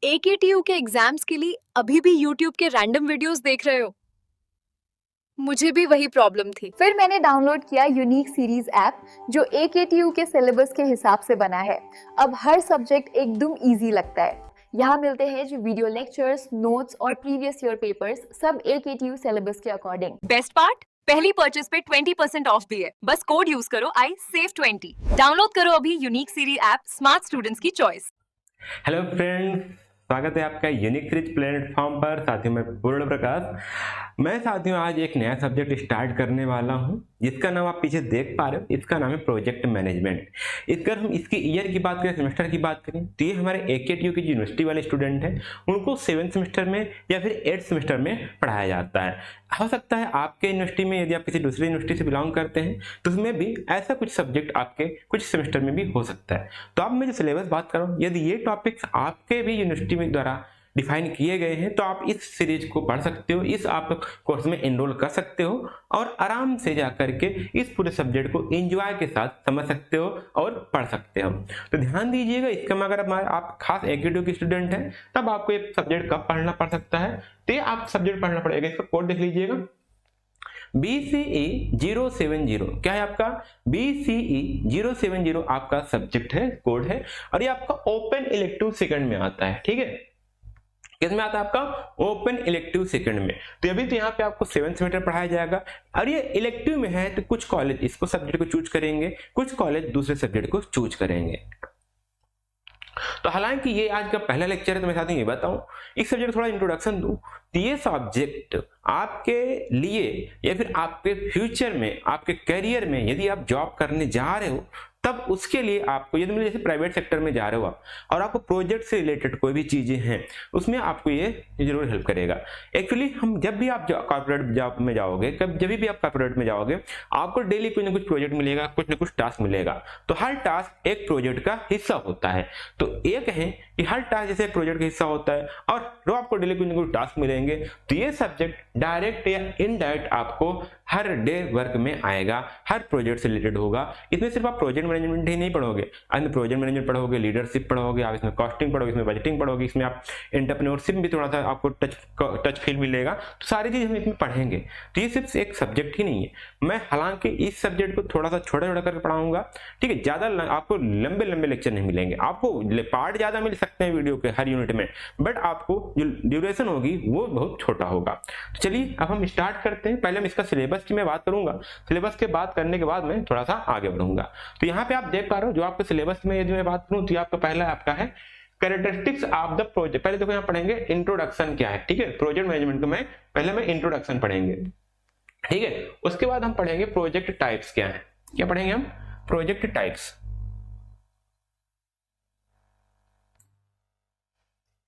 AKTU के exams के लिए अभी भी YouTube के रैंडम वीडियोस देख रहे हो? मुझे भी वही प्रॉब्लम थी। फिर मैंने डाउनलोड किया यूनिक सीरीज ऐप जो AKTU के सिलेबस के हिसाब से बना है। अब हर सब्जेक्ट एकदम इजी लगता है। यहाँ मिलते हैं जो वीडियो लेक्चर्स, नोट्स और प्रीवियस ईयर पेपर्स, सब AKTU सिलेबस के अकॉर्डिंग। बेस्ट पार्ट, पहली परचेज पे 20% ऑफ भी है। बस कोड यूज करो iSave20। डाउनलोड करो अभी unique series app, smart students की चॉइस। हेलो फ्रेंड्स, स्वागत है आपका यूनिक सीरीज प्लेटफॉर्म पर। साथियों मैं पूर्ण प्रकाश। मैं साथियों आज एक नया सब्जेक्ट स्टार्ट करने वाला हूं जिसका नाम आप पीछे देख पा रहे हो। इसका नाम है प्रोजेक्ट मैनेजमेंट। इसका हम इसकी ईयर की बात करें, सेमेस्टर की बात करें तो ये हमारे AKTU की यूनिवर्सिटी वाले स्टूडेंट हैं, उनको 7th सेमेस्टर में या फिर 8th सेमेस्टर में पढ़ाया जाता है। हो सकता है आपके यूनिवर्सिटी में, यदि आप किसी दूसरी यूनिवर्सिटी से बिलोंग करते हैं तो उसमें भी ऐसा कुछ सब्जेक्ट आपके कुछ सेमेस्टर में भी हो सकता है। तो अब मैं जो सिलेबस बात कर रहा हूँ, यदि ये टॉपिक्स आपके भी यूनिवर्सिटी में द्वारा डिफाइन किए गए हैं तो आप इस सीरीज को पढ़ सकते हो, इस आप कोर्स में एनरोल कर सकते हो और आराम से जा करके इस पूरे सब्जेक्ट को एंजॉय के साथ समझ सकते हो और पढ़ सकते हो। तो ध्यान दीजिएगा, इसका में अगर आप खास AKTU के स्टूडेंट हैं तब आपको एक सब्जेक्ट कब पढ़ना पड़ सकता है, तो ये आप सब्जेक्ट पढ़ना पड़ेगा। इसका कोड देख लीजिएगा, BCE 070। क्या है आपका? BCE 070 आपका सब्जेक्ट है, कोड है, और ये आपका ओपन इलेक्टिव सेकंड में आता है। ठीक है, किसमें आता है? आपका ओपन इलेक्टिव सेकंड में। तो अभी तो यहाँ पे आपको 7th सेमेस्टर पढ़ाया जाएगा और ये इलेक्टिव में है तो कुछ कॉलेज इसको सब्जेक्ट को चूज करेंगे, कुछ कॉलेज दूसरे सब्जेक्ट को चूज करेंगे। तो हालांकि ये आज का पहला लेक्चर है तो मैं साथ ही ये बताऊं, इस सब्जेक्ट थोड़ा इंट्रोडक्शन दूं। तो ये सब्जेक्ट आपके लिए या फिर आपके फ्यूचर में, आपके करियर में यदि आप जॉब करने जा रहे हो तब उसके लिए आपको, यदि जैसे प्राइवेट सेक्टर में जा रहे हो आप और आपको प्रोजेक्ट से रिलेटेड कोई भी चीजें हैं उसमें आपको ये जरूर हेल्प करेगा। एक्चुअली हम जब भी आप कॉर्पोरेट जॉब में जाओगे, जब भी आप कॉर्पोरेट में जाओगे आपको डेली कुछ ना कुछ प्रोजेक्ट मिलेगा, कुछ ना कुछ टास्क मिलेगा। तो हर टास्क एक प्रोजेक्ट का हिस्सा होता है। तो ये कहें कि हर टास्क जैसे एक प्रोजेक्ट का हिस्सा होता है और रोज आपको डेली कुछ ना कुछ टास्क मिलेंगे, तो ये सब्जेक्ट डायरेक्ट या इनडायरेक्ट आपको हर डे वर्क में आएगा, हर प्रोजेक्ट से रिलेटेड होगा। इसमें सिर्फ आप प्रोजेक्ट मैनेजमेंट ही नहीं पढ़ोगे, इसमें प्रोजेक्ट मैनेजमेंट पढ़ोगे, लीडरशिप पढ़ोगे, आप इसमें कॉस्टिंग पढ़ोगे, इसमें बजटिंग पढ़ोगे, इसमें आप एंटरप्रेन्योरशिप भी थोड़ा सा आपको टच फील मिलेगा। तो सारी चीज हम इसमें पढ़ेंगे। तो ये सिर्फ एक सब्जेक्ट ही नहीं है। मैं हालांकि इस सब्जेक्ट को थोड़ा सा छोटा छोटा करके पढ़ाऊंगा, ठीक है, ज्यादा आपको लंबे लंबे लेक्चर नहीं मिलेंगे, आपको पार्ट ज्यादा मिल सकते हैं वीडियो के हर यूनिट में, बट आपको जो ड्यूरेशन होगी वो बहुत छोटा होगा। तो चलिए अब हम स्टार्ट करते हैं। पहले हम इसका सिलेबस की मैं बात करूंगा, सिलेबस के बात करने के बाद मैं थोड़ा सा आगे बढ़ूंगा। तो यहाँ पे आप देख पा रहे हो जो आपके सिलेबस में यदि मैं बात करूं तो आपका पहला आपका है कैरेक्टरिस्टिक्स ऑफ द प्रोजेक्ट। पहले देखो यहाँ पढ़ेंगे इंट्रोडक्शन क्या है, ठीक है, प्रोजेक्ट मैनेजमेंट को मैं पहले इंट्रोडक्शन पढ़ेंगे, ठीक है। उसके बाद हम पढ़ेंगे प्रोजेक्ट टाइप्स क्या है। क्या पढ़ेंगे हम? Project types.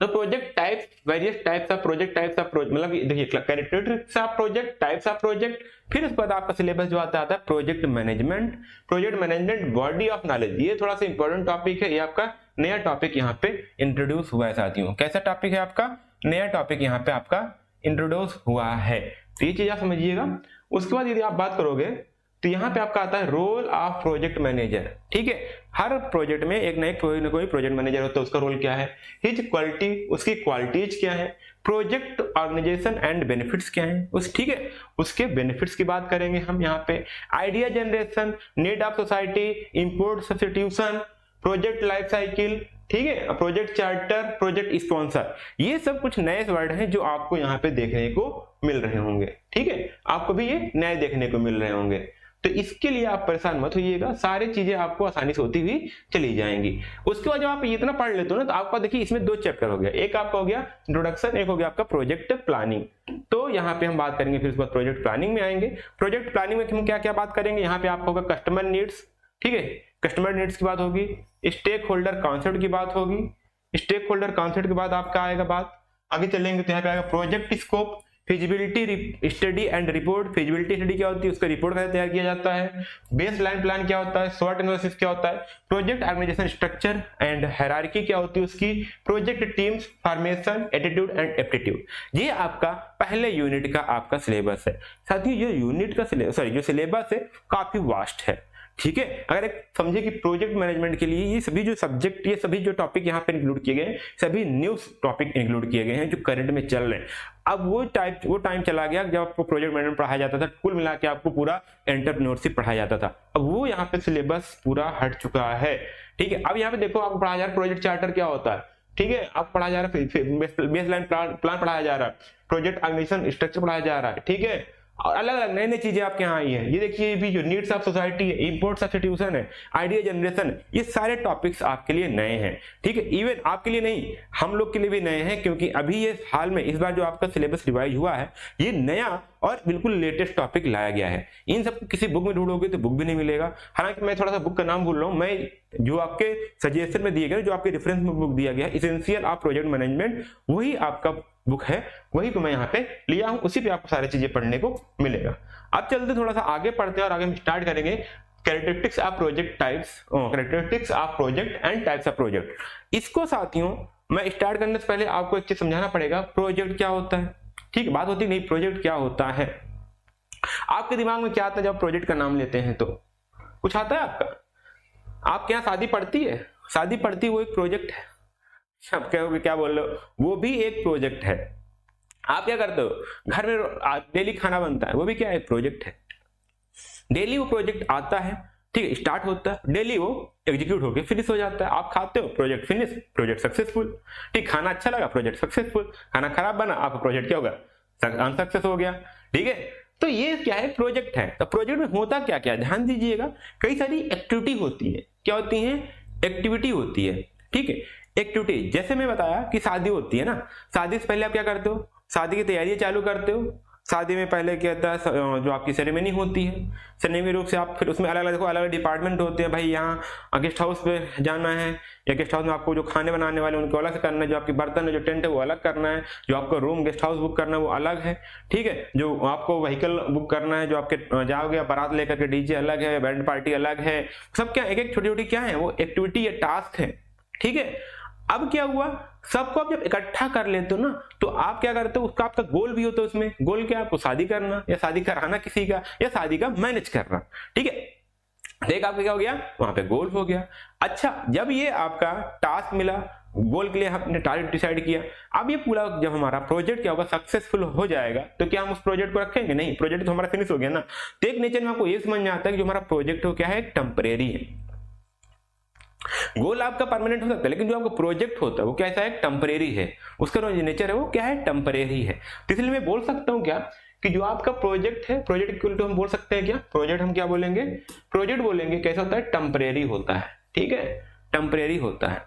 तो project types, various types of project, types of project, मतलब देखिए characteristics of project, types of project, फिर उसके बाद आपका सिलेबस जो आता है project management. Project management body of knowledge, ये थोड़ा सा इंपॉर्टेंट टॉपिक है, ये आपका नया टॉपिक यहाँ पे इंट्रोड्यूस हुआ है साथियों। कैसा टॉपिक है आपका? नया टॉपिक यहाँ पे आपका इंट्रोड्यूस हुआ है, तो ये चीज आप समझिएगा। उसके बाद यदि आप बात करोगे तो यहाँ पे आपका आता है रोल ऑफ प्रोजेक्ट मैनेजर, ठीक है। हर प्रोजेक्ट में एक ना एक कोई ना कोई प्रोजेक्ट मैनेजर होता है, उसका रोल क्या है, हिज क्वालिटी, उसकी क्वालिटीज क्या है, प्रोजेक्ट ऑर्गेनाइजेशन एंड बेनिफिट्स क्या है उस, ठीक है, उसके बेनिफिट्स की बात करेंगे हम यहाँ पे। Idea generation, need of society, import substitution, project life cycle, ठीक है, प्रोजेक्ट चार्टर, प्रोजेक्ट स्पॉन्सर, ये सब कुछ नए वर्ड हैं जो आपको यहाँ पे देखने को मिल रहे होंगे, ठीक है, आपको भी ये नए देखने को मिल रहे होंगे। तो इसके लिए आप परेशान मत होइएगा, सारी चीजें आपको आसानी से होती हुई चली जाएंगी। उसके बाद जब आप इतना पढ़ लेते हो ना तो आपका देखिए इसमें 2 चैप्टर हो गया, एक आपका हो गया इंट्रोडक्शन, एक हो गया आपका प्रोजेक्ट प्लानिंग। तो यहाँ पे हम बात करेंगे, फिर उसके बाद प्रोजेक्ट प्लानिंग में आएंगे। प्रोजेक्ट प्लानिंग में हम क्या क्या बात करेंगे, यहाँ पे आपका होगा कस्टमर नीड्स, ठीक है, कस्टमर नीड्स की बात होगी, स्टेक होल्डर कॉन्सेप्ट की बात होगी, स्टेक होल्डर कॉन्सेप्ट के बाद आपका आएगा बात, आगे चलेंगे तो यहाँ पे आएगा project scope, feasibility study and report. Feasibility study क्या होती है, उसका रिपोर्ट कैसे तैयार किया जाता है। बेस लाइन प्लान क्या होता है, स्वॉट एनालिसिस क्या होता है, project organisation structure and hierarchy क्या होती है उसकी, project teams, formation, attitude and aptitude. ये आपका पहले यूनिट का आपका सिलेबस है। साथ ही जो यूनिट का जो सिलेबस है काफी वास्ट है, ठीक है। अगर एक समझे कि प्रोजेक्ट मैनेजमेंट के लिए ये सभी जो सब्जेक्ट, ये सभी जो टॉपिक यहाँ पे इंक्लूड किए गए, सभी न्यू टॉपिक इंक्लूड किए गए हैं जो करंट में चल रहे हैं। अब वो टाइम चला गया जब आपको प्रोजेक्ट मैनेजमेंट पढ़ाया जाता था, कुल मिला के आपको पूरा एंटरप्रेन्योरशिप पढ़ाया जाता था। अब वो यहाँ पे सिलेबस पूरा हट चुका है, ठीक है। अब यहाँ पे देखो आपको पढ़ाया जा रहा है प्रोजेक्ट चार्टर क्या होता है, ठीक है। आपको पढ़ाया जा रहा है बेसलाइन प्लान पढ़ाया जा रहा है, प्रोजेक्ट ऑर्गेनाइजेशन स्ट्रक्चर पढ़ाया जा रहा है, ठीक है। और अलग अलग नई नई चीजें आपके यहाँ आई है। ये देखिए भी जो नीड्स ऑफ सोसाइटी है, इंपोर्ट सब्स्टिट्यूशन है, आइडिया जनरेशन, ये सारे टॉपिक्स आपके लिए नए हैं, ठीक है। इवन आपके लिए नहीं, हम लोग के लिए भी नए हैं, क्योंकि अभी ये हाल में इस बार जो आपका सिलेबस रिवाइज हुआ है, ये नया और बिल्कुल लेटेस्ट टॉपिक लाया गया है। इन सबको किसी बुक में ढूंढोगे तो बुक भी नहीं मिलेगा। हालांकि मैं थोड़ा सा बुक का नाम भूल रहा हूँ, मैं जो आपके सजेशन में दिए गए, जो आपके रेफरेंस में बुक दिया गया है, एसेंशियल ऑफ प्रोजेक्ट मैनेजमेंट, वही आपका बुक है, वही को मैं यहाँ पे लिया हूँ, उसी पे आपको सारी चीजें पढ़ने को मिलेगा। अब चलते थोड़ा सा आगे पढ़ते हैं और आगे हम स्टार्ट करेंगे characteristics of project types, characteristics of project and types of project. इसको साथियों मैं स्टार्ट करने से पहले आपको एक चीज समझाना पड़ेगा, प्रोजेक्ट क्या होता है, ठीक है। बात होती नहीं, प्रोजेक्ट क्या होता है। आपके दिमाग में क्या आता है जब प्रोजेक्ट का नाम लेते हैं, तो कुछ आता है आपका? आपके यहाँ शादी पड़ती है, शादी पड़ती है, वो एक प्रोजेक्ट है। आप कहोगे क्या बोल रहे हो, वो भी एक प्रोजेक्ट है। आप क्या करते हो, घर में डेली खाना बनता है, वो भी क्या है, प्रोजेक्ट है। डेली वो प्रोजेक्ट आता है, ठीक है, स्टार्ट होता है, डेली वो एग्जीक्यूट होकर फिनिश हो जाता है। आप खाते हो, प्रोजेक्ट फिनिश, प्रोजेक्ट सक्सेसफुल, ठीक। खाना अच्छा लगा, प्रोजेक्ट सक्सेसफुल। खाना खराब बना, आपका प्रोजेक्ट क्या होगा, अनसक्सेस हो गया, ठीक है। तो ये क्या है, प्रोजेक्ट है। तो प्रोजेक्ट में होता क्या क्या, ध्यान दीजिएगा, कई सारी एक्टिविटी होती है। क्या होती है, एक्टिविटी होती है, ठीक है। एक्टिविटी जैसे मैं बताया कि शादी होती है ना, शादी से पहले आप क्या करते हो, शादी की तैयारी चालू करते हो। शादी में पहले क्या होता है, जो आपकी सेरेमनी होती है, सेरेमनी रूप से आप फिर उसमें अलग अलग देखो, अलग अलग डिपार्टमेंट होते हैं। भाई यहाँ गेस्ट हाउस पे जाना है, या गेस्ट हाउस में आपको जो खाने बनाने वाले उनको अलग से करना है, जो आपकी बर्तन है, जो टेंट है, वो अलग करना है, जो आपका रूम गेस्ट हाउस बुक करना है वो अलग है, ठीक है। जो आपको व्हीकल बुक करना है, जो आपके जाओगे बारात लेकर के, डीजे अलग है, बैंड पार्टी अलग है, सब क्या एक एक छोटी छोटी क्या है, वो एक्टिविटी या टास्क है, ठीक है। अब क्या हुआ, सबको आप जब इकट्ठा कर लेते हो ना, तो आप क्या करते हो, उसका आपका गोल भी होता है। उसमें गोल क्या है, आपको शादी करना या शादी कराना किसी का, या शादी का मैनेज करना, ठीक है। देख आपका क्या हो गया, वहां पे गोल हो गया। अच्छा, जब ये आपका टास्क मिला, गोल के लिए हमने टारगेट डिसाइड किया, अब ये पूरा जब हमारा प्रोजेक्ट क्या होगा, सक्सेसफुल हो जाएगा, तो क्या हम उस प्रोजेक्ट को रखेंगे, नहीं, प्रोजेक्ट तो हमारा फिनिश हो गया ना। तो एक नेचर में आपको ये समझ में आता है कि जो हमारा प्रोजेक्ट हो क्या है, टेम्परेरी है। गोल आपका परमानेंट हो सकता है, लेकिन जो आपका प्रोजेक्ट होता है वो कैसा है, टेम्परेरी है। उसका जो नेचर है वो क्या है, टेम्परेरी है। तो इसलिए मैं बोल सकता हूं क्या, कि जो आपका प्रोजेक्ट है, प्रोजेक्ट इक्वल टू हम बोल सकते हैं क्या, प्रोजेक्ट हम क्या बोलेंगे, प्रोजेक्ट बोलेंगे कैसा होता है, टेम्परेरी होता है, ठीक है। टेम्परेरी होता है,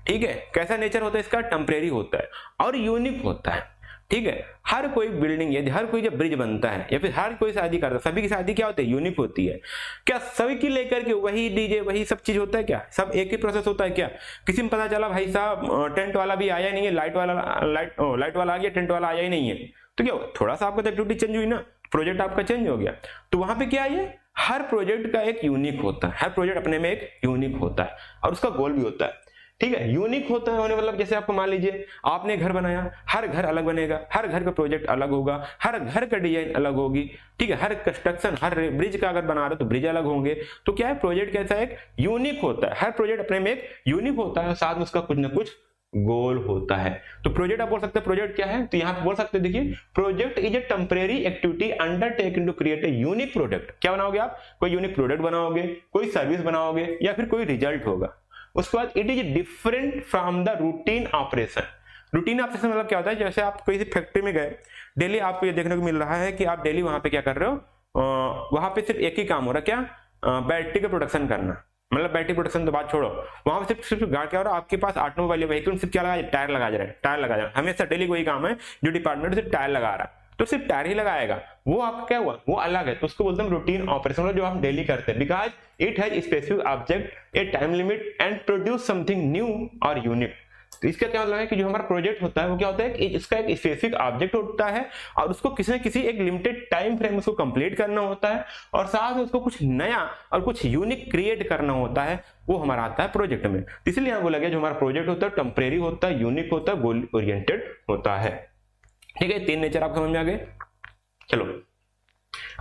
ठीक है। कैसा नेचर होता है इसका, टेम्परेरी होता है और यूनिक होता है, ठीक है। हर कोई बिल्डिंग, यदि हर कोई जब ब्रिज बनता है या फिर हर कोई शादी करता है, सभी की शादी क्या होती है, यूनिक होती है। क्या सभी की लेकर के वही डीजे वही सब चीज होता है क्या, सब एक ही प्रोसेस होता है क्या? किसी में पता चला भाई साहब टेंट वाला भी आया नहीं है, लाइट वाला आ गया, टेंट वाला आया ही नहीं है, तो क्या होगा, थोड़ा सा आपका तो एक्टिविटी चेंज हुई ना, प्रोजेक्ट आपका चेंज हो गया। तो वहां पे क्या है, हर प्रोजेक्ट का एक यूनिक होता है, हर प्रोजेक्ट अपने में एक यूनिक होता है और उसका गोल भी होता है, ठीक है। यूनिक होता है होने मतलब जैसे आपको मान लीजिए आपने घर बनाया, हर घर अलग बनेगा, हर घर का प्रोजेक्ट अलग होगा, हर घर का डिजाइन अलग होगी, ठीक है। हर कंस्ट्रक्शन, हर ब्रिज का अगर बना रहे हो तो ब्रिज अलग होंगे। तो क्या है, प्रोजेक्ट कैसा एक यूनिक होता है, हर प्रोजेक्ट अपने में एक यूनिक होता है और साथ में उसका कुछ ना कुछ गोल होता है। तो प्रोजेक्ट आप बोल सकते हैं, प्रोजेक्ट क्या है, तो यहाँ पे बोल सकते हैं, देखिए project is a temporary activity undertaken to create a unique product. क्या बनाओगे आप, कोई यूनिक प्रोडक्ट बनाओगे, कोई सर्विस बनाओगे या फिर कोई रिजल्ट होगा। उसके बाद it is different from the routine operation. Routine operation मतलब क्या होता है, जैसे आप किसी फैक्ट्री में गए, डेली आपको ये देखने को मिल रहा है कि आप डेली वहां पे क्या कर रहे हो, वहां पे सिर्फ एक ही काम हो रहा है, क्या, बैटरी का प्रोडक्शन करना। मतलब बैटरी प्रोडक्शन तो बात छोड़ो, वहां पे सिर्फ गाड़ी क्या हो रहा है, आपके पास ऑटोमोबाइल व्हीकल सिर्फ क्या लगा, टायर लगा जा रहा है, टायर लगा जा रहा है। हमेशा डेली वही काम है, जो डिपार्टमेंट सिर्फ टायर लगा रहा है, तो सिर्फ टायर ही लगाएगा, वो आपका क्या हुआ, वो अलग है। तो उसको बोलते हैं रूटीन ऑपरेशन, जो हम डेली करते हैं, because it has specific object, A time limit and produce something new और यूनिक। तो इसका क्या मतलब है कि जो हमारा प्रोजेक्ट होता है वो क्या होता है कि इसका एक स्पेसिफिक ऑब्जेक्ट होता है और उसको किसी न किसी एक लिमिटेड टाइम फ्रेम उसको कंप्लीट करना होता है और साथ में उसको कुछ नया और कुछ यूनिक क्रिएट करना होता है, वो हमारा आता है प्रोजेक्ट में। इसलिए यहाँ बोला गया जो हमारा प्रोजेक्ट होता है टेम्परेरी होता है, यूनिक होता है, गोल ओरिएंटेड होता है। ठीक है, तीन नेचर आप समझ में आ गए। चलो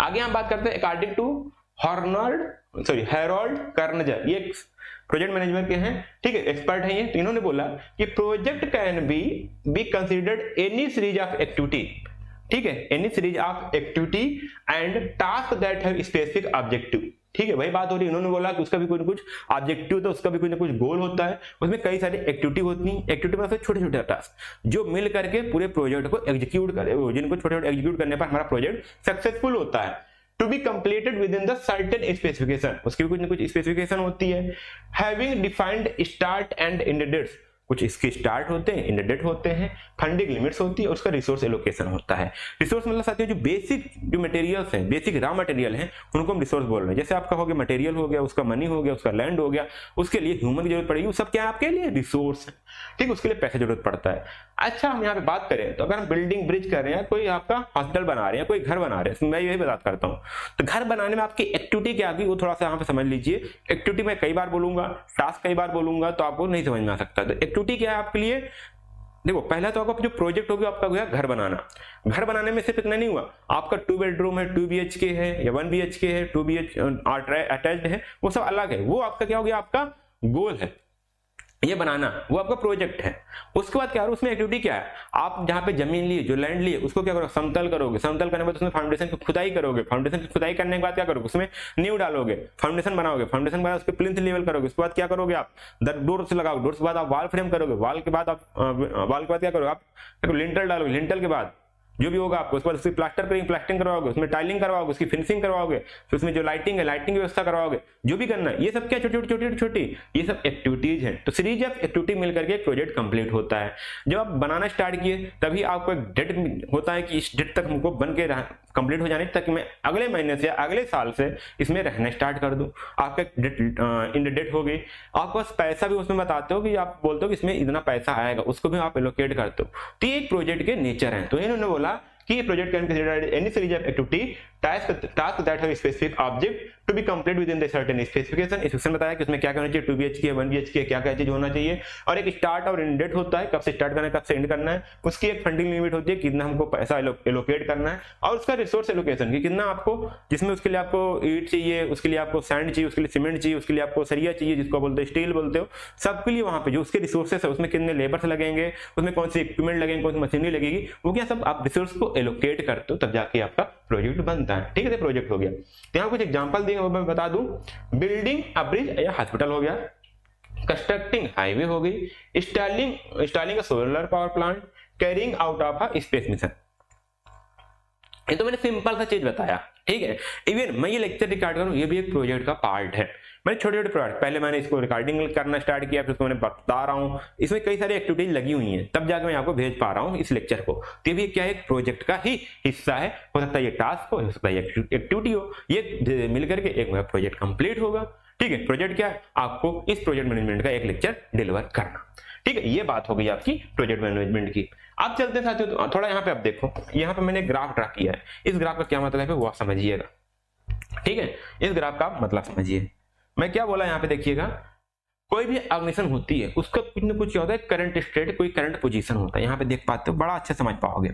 आगे हम बात करते हैं अकॉर्डिंग टू हैरोल्ड कर्नजर, ये प्रोजेक्ट मैनेजमेंट के हैं, ठीक है, एक्सपर्ट हैं ये। तो इन्होंने बोला कि project can be considered any series of activity, ठीक है, any series of activity and task that have specific objective, ठीक है। वही बात हो रही है, इन्होंने बोला कि उसका भी कुछ ना कुछ ऑब्जेक्टिव तो उसका भी कुछ ना कुछ गोल होता है, उसमें कई सारी एक्टिविटी होती हैं। एक्टिविटी मतलब छोटे छोटे टास्क जो मिल करके पूरे प्रोजेक्ट को एग्जीक्यूट करे, जिनको छोटे छोटे एग्जीक्यूट करने पर हमारा प्रोजेक्ट सक्सेसफुल होता है। To be completed within the certain specification, उसकी भी कुछ ना कुछ स्पेसिफिकेशन होती है। Having defined start and end dates, कुछ इसके स्टार्ट होते हैं, एंड डेट होते हैं, फंडिंग लिमिट्स होती है, उसका रिसोर्स एलोकेशन होता है। रिसोर्स मतलब साथियों जो बेसिक जो मटेरियल्स हैं, बेसिक रॉ मटेरियल हैं, उनको हम रिसोर्स बोल रहे हैं। जैसे आपका हो गया मटेरियल हो गया, उसका मनी हो गया, उसका लैंड हो गया, उसके लिए ह्यूमन की जरूरत पड़ेगी, वो सब क्या है आपके लिए रिसोर्स है, ठीक, उसके लिए पैसे जरूरत पड़ता है। अच्छा, हम यहाँ पे बात करें तो अगर हम बिल्डिंग ब्रिज कर रहे हैं, कोई आपका हॉस्पिटल बना रहे हैं, कोई घर बना रहे हैं, मैं यही बात करता हूँ, तो घर बनाने में आपकी एक्टिविटी क्या आती है वो थोड़ा सा यहाँ पे समझ लीजिए। एक्टिविटी मैं कई बार बोलूंगा, टास्क कई बार बोलूंगा, तो आपको नहीं समझ में आ सकता। तो एक्टिविटी क्या है आपके लिए, देखो पहला तो आपका जो प्रोजेक्ट होगा आपका हुआ घर बनाना। घर बनाने में सिर्फ इतना नहीं हुआ, आपका 2 बेडरूम है, 2 BHK है या 1 BHK है, 2 BHK अटैच्ड है, वो सब अलग है, वो आपका क्या हो गया, आपका गोल है ये बनाना, वो आपका प्रोजेक्ट है। उसके बाद क्या है, उसमें एक्टिविटी क्या है, आप जहां पे जमीन लिए, जो लैंड लिए, उसको क्या करोगे, समतल करोगे। समतल करने के बाद उसमें फाउंडेशन की खुदाई करोगे। फाउंडेशन की खुदाई करने के बाद क्या करोगे, उसमें नींव डालोगे, फाउंडेशन बनाओगे, फाउंडेशन बना उसके प्लिंथ लेवल करोगे। उसके बाद क्या करोगे, आप डोर्स लगाओगे, डोर्स के बाद आप वाल फ्रेम करोगे, वाल के बाद क्या करोगे, आप लिंटल डालोगे, लिंटल के बाद जो भी होगा आपको, उसके बाद उसकी प्लास्टिंग करवाओगे, उसमें टाइलिंग करवाओगे, उसकी फिनिशिंग करवाओगे, फिर उसमें जो लाइटिंग है, लाइटिंग की व्यवस्था करवाओगे, जो भी करना है। ये सब क्या छोटी ये सब एक्टिविटीज हैं। तो सीरीज ऑफ एक्टिविटी मिलकर के एक प्रोजेक्ट कंप्लीट होता है। जब आप बनाना स्टार्ट किए तभी आपको एक डेट होता है कि इस डेट तक हमको बन के कंप्लीट हो जाने तक मैं अगले महीने से अगले साल से इसमें रहना स्टार्ट कर दूं। आपका इन डेट हो गई, आपके पास पैसा भी उसमें बताते हो कि आप बोलते हो कि इसमें इतना पैसा आएगा, उसको भी आप एलोकेट करते हो। तो ये एक प्रोजेक्ट के नेचर है। तो इन्होंने बोला कि ये project can consider any series of activity task that have specific object to be complete within the certain specification. इस सेक्शन बताया कि उसमें क्या करना चाहिए, 2 BHK 1 BHK क्या क्या चीज होना चाहिए, और एक स्टार्ट और एंड डेट होता है, कब से स्टार्ट करना है, कब से एंड करना है। उसकी एक फंडिंग लिमिट होती है, कितना हमको पैसा एलोकेट करना है, और उसका रिसोर्स एलोकेशन कि कितना आपको, जिसमें उसके लिए आपको ईट चाहिए, उसके लिए आपको सैंड चाहिए, उसके लिए सीमेंट चाहिए, उसके लिए आपको सरिया चाहिए, जिसको बोलते हो स्टील बोलते हो, सबके लिए वहां पे जो उसके रिसोर्सेस है, उसमें कितने लेबर्स लगेंगे, उसमें कौन सी इक्विपमेंट लगेंगे, कौन सी मशीनरी लगेगी, वो क्या सब आप रिसोर्स को एलोकेट करते हो, तब जाके आपका प्रोजेक्ट बनता है। ठीक है, प्रोजेक्ट हो गया। तो यहाँ कुछ एग्जांपल दिए वो मैं बता दूं, बिल्डिंग अ ब्रिज या हॉस्पिटल हो गया, कंस्ट्रक्टिंग हाईवे हो गई, installing a solar power plant, carrying out of a space mission. ये तो मैंने सिंपल सा चीज बताया, ठीक है। इवन मैं ये लेक्चर रिकॉर्ड करूं, ये भी एक प्रोजेक्ट का पार्ट है। मैंने छोटे छोटे प्रोजेक्ट, पहले मैंने इसको रिकॉर्डिंग करना स्टार्ट किया, फिर उसको मैंने बता रहा हूँ, इसमें कई सारी एक्टिविटीज लगी हुई हैं, तब जाकर मैं आपको भेज पा रहा हूँ इस लेक्चर को। तो ये भी क्या है, एक प्रोजेक्ट का ही हिस्सा है। हो सकता है ये टास्क हो सकता है एक्टिविटी हो, ये मिलकर के एक प्रोजेक्ट कंप्लीट होगा। ठीक है, प्रोजेक्ट क्या है, आपको इस प्रोजेक्ट मैनेजमेंट का एक लेक्चर डिलीवर करना। ठीक है, ये बात हो गई आपकी प्रोजेक्ट मैनेजमेंट की। अब चलते साथियों, तो थोड़ा यहाँ पे आप देखो, यहाँ पे मैंने ग्राफ ड्रा किया है। इस ग्राफ का क्या मतलब है वो समझिएगा। ठीक है, इस ग्राफ का मतलब समझिए। मैं क्या बोला यहाँ पे देखिएगा, कोई भी ऑर्गेनाइजेशन होती है उसका कुछ ना कुछ होता है, करंट स्टेट, कोई करंट पोजीशन होता है। यहाँ पे देख पाते हो, बड़ा अच्छा समझ पाओगे।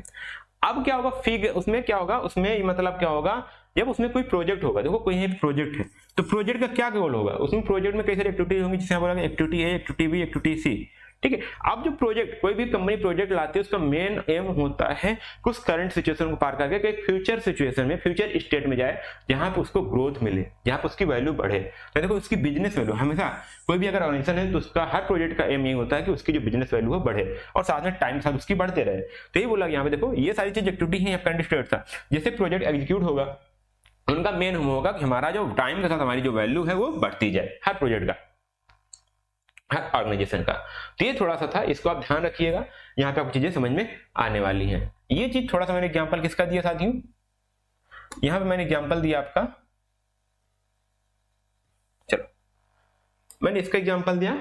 अब क्या होगा, फिग उसमें क्या होगा, उसमें मतलब क्या होगा, जब उसमें कोई प्रोजेक्ट होगा, देखो कोई प्रोजेक्ट है, तो प्रोजेक्ट का क्या गोल होगा, उसमें प्रोजेक्ट में कई सारी एक्टिविटीज होंगी, जिसे बोला activity A, activity B, activity C. ठीक है, अब जो प्रोजेक्ट, कोई भी कंपनी प्रोजेक्ट लाती है, उसका मेन एम होता है कुछ करंट सिचुएशन को पार करके एक फ्यूचर सिचुएशन में, फ्यूचर स्टेट में जाए, जहां पे उसको ग्रोथ मिले, जहां पे उसकी वैल्यू बढ़े। तो देखो उसकी बिजनेस वैल्यू हमेशा, कोई भी अगर ऑर्गेनाइजेशन है तो उसका हर प्रोजेक्ट का एम ये होता है कि उसकी जो बिजनेस वैल्यू है बढ़े, और साथ में टाइम के साथ उसकी बढ़ते रहे। तो ये बोला यहाँ पे देखो, ये सारी चीज एक्टिविटी है करंट स्टेट था। जैसे प्रोजेक्ट एग्जीक्यूट होगा, उनका मेन होगा कि हमारा जो टाइम के साथ हमारी जो वैल्यू है वो बढ़ती जाए, हर प्रोजेक्ट का, हर ऑर्गेनाइजेशन का। तो ये थोड़ा सा था, इसको आप ध्यान रखिएगा, यहाँ पे आपको चीजें समझ में आने वाली हैं। ये चीज थोड़ा सा मैंने एग्जांपल किसका दिया साथियों, यहाँ पे मैंने एग्जांपल दिया आपका, चलो मैंने इसका एग्जांपल दिया,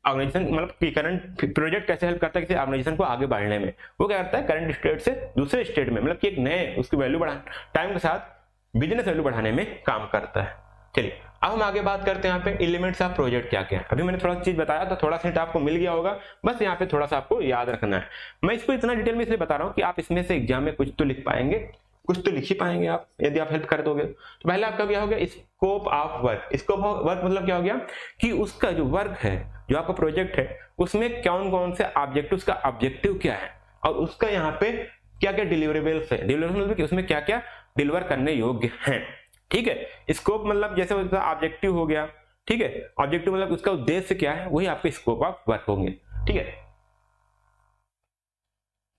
ऑर्गेनाइजेशन मतलब करंट प्रोजेक्ट कैसे हेल्प करता है किसी ऑर्गेनाइजेशन को आगे बढ़ने में। वो क्या करता है, करंट स्टेट से दूसरे स्टेट में, मतलब कि एक नए उसकी वैल्यू बढ़ा, टाइम के साथ बिजनेस वैल्यू बढ़ाने में काम करता है। चलिए अब हम आगे बात करते हैं यहाँ पे एलिमेंट्स ऑफ प्रोजेक्ट क्या क्या है। अभी मैंने थोड़ा चीज बताया था, थोड़ा सा आपको मिल गया होगा, बस यहाँ पे थोड़ा सा आपको याद रखना है। मैं इसको इतना डिटेल में इसलिए बता रहा हूँ कि आप इसमें से एग्जाम में कुछ तो लिख पाएंगे, कुछ तो लिख ही पाएंगे आप यदि आप हेल्प कर दोगे। तो पहले आपका क्या हो गया, scope of work. Scope of work मतलब क्या हो गया कि उसका जो वर्क है, जो आपका प्रोजेक्ट है, उसमें कौन कौन से ऑब्जेक्टिव, उसका ऑब्जेक्टिव क्या है और उसका यहाँ पे क्या क्या डिलीवरेबल्स है। डिलीवरेबल मतलब कि उसमें क्या क्या डिलीवर करने योग्य हैं। ठीक है, स्कोप मतलब जैसे उसका ऑब्जेक्टिव हो गया, ठीक है, ऑब्जेक्टिव मतलब उसका उद्देश्य क्या है, वही आपके स्कोप ऑफ वर्क होंगे। ठीक है,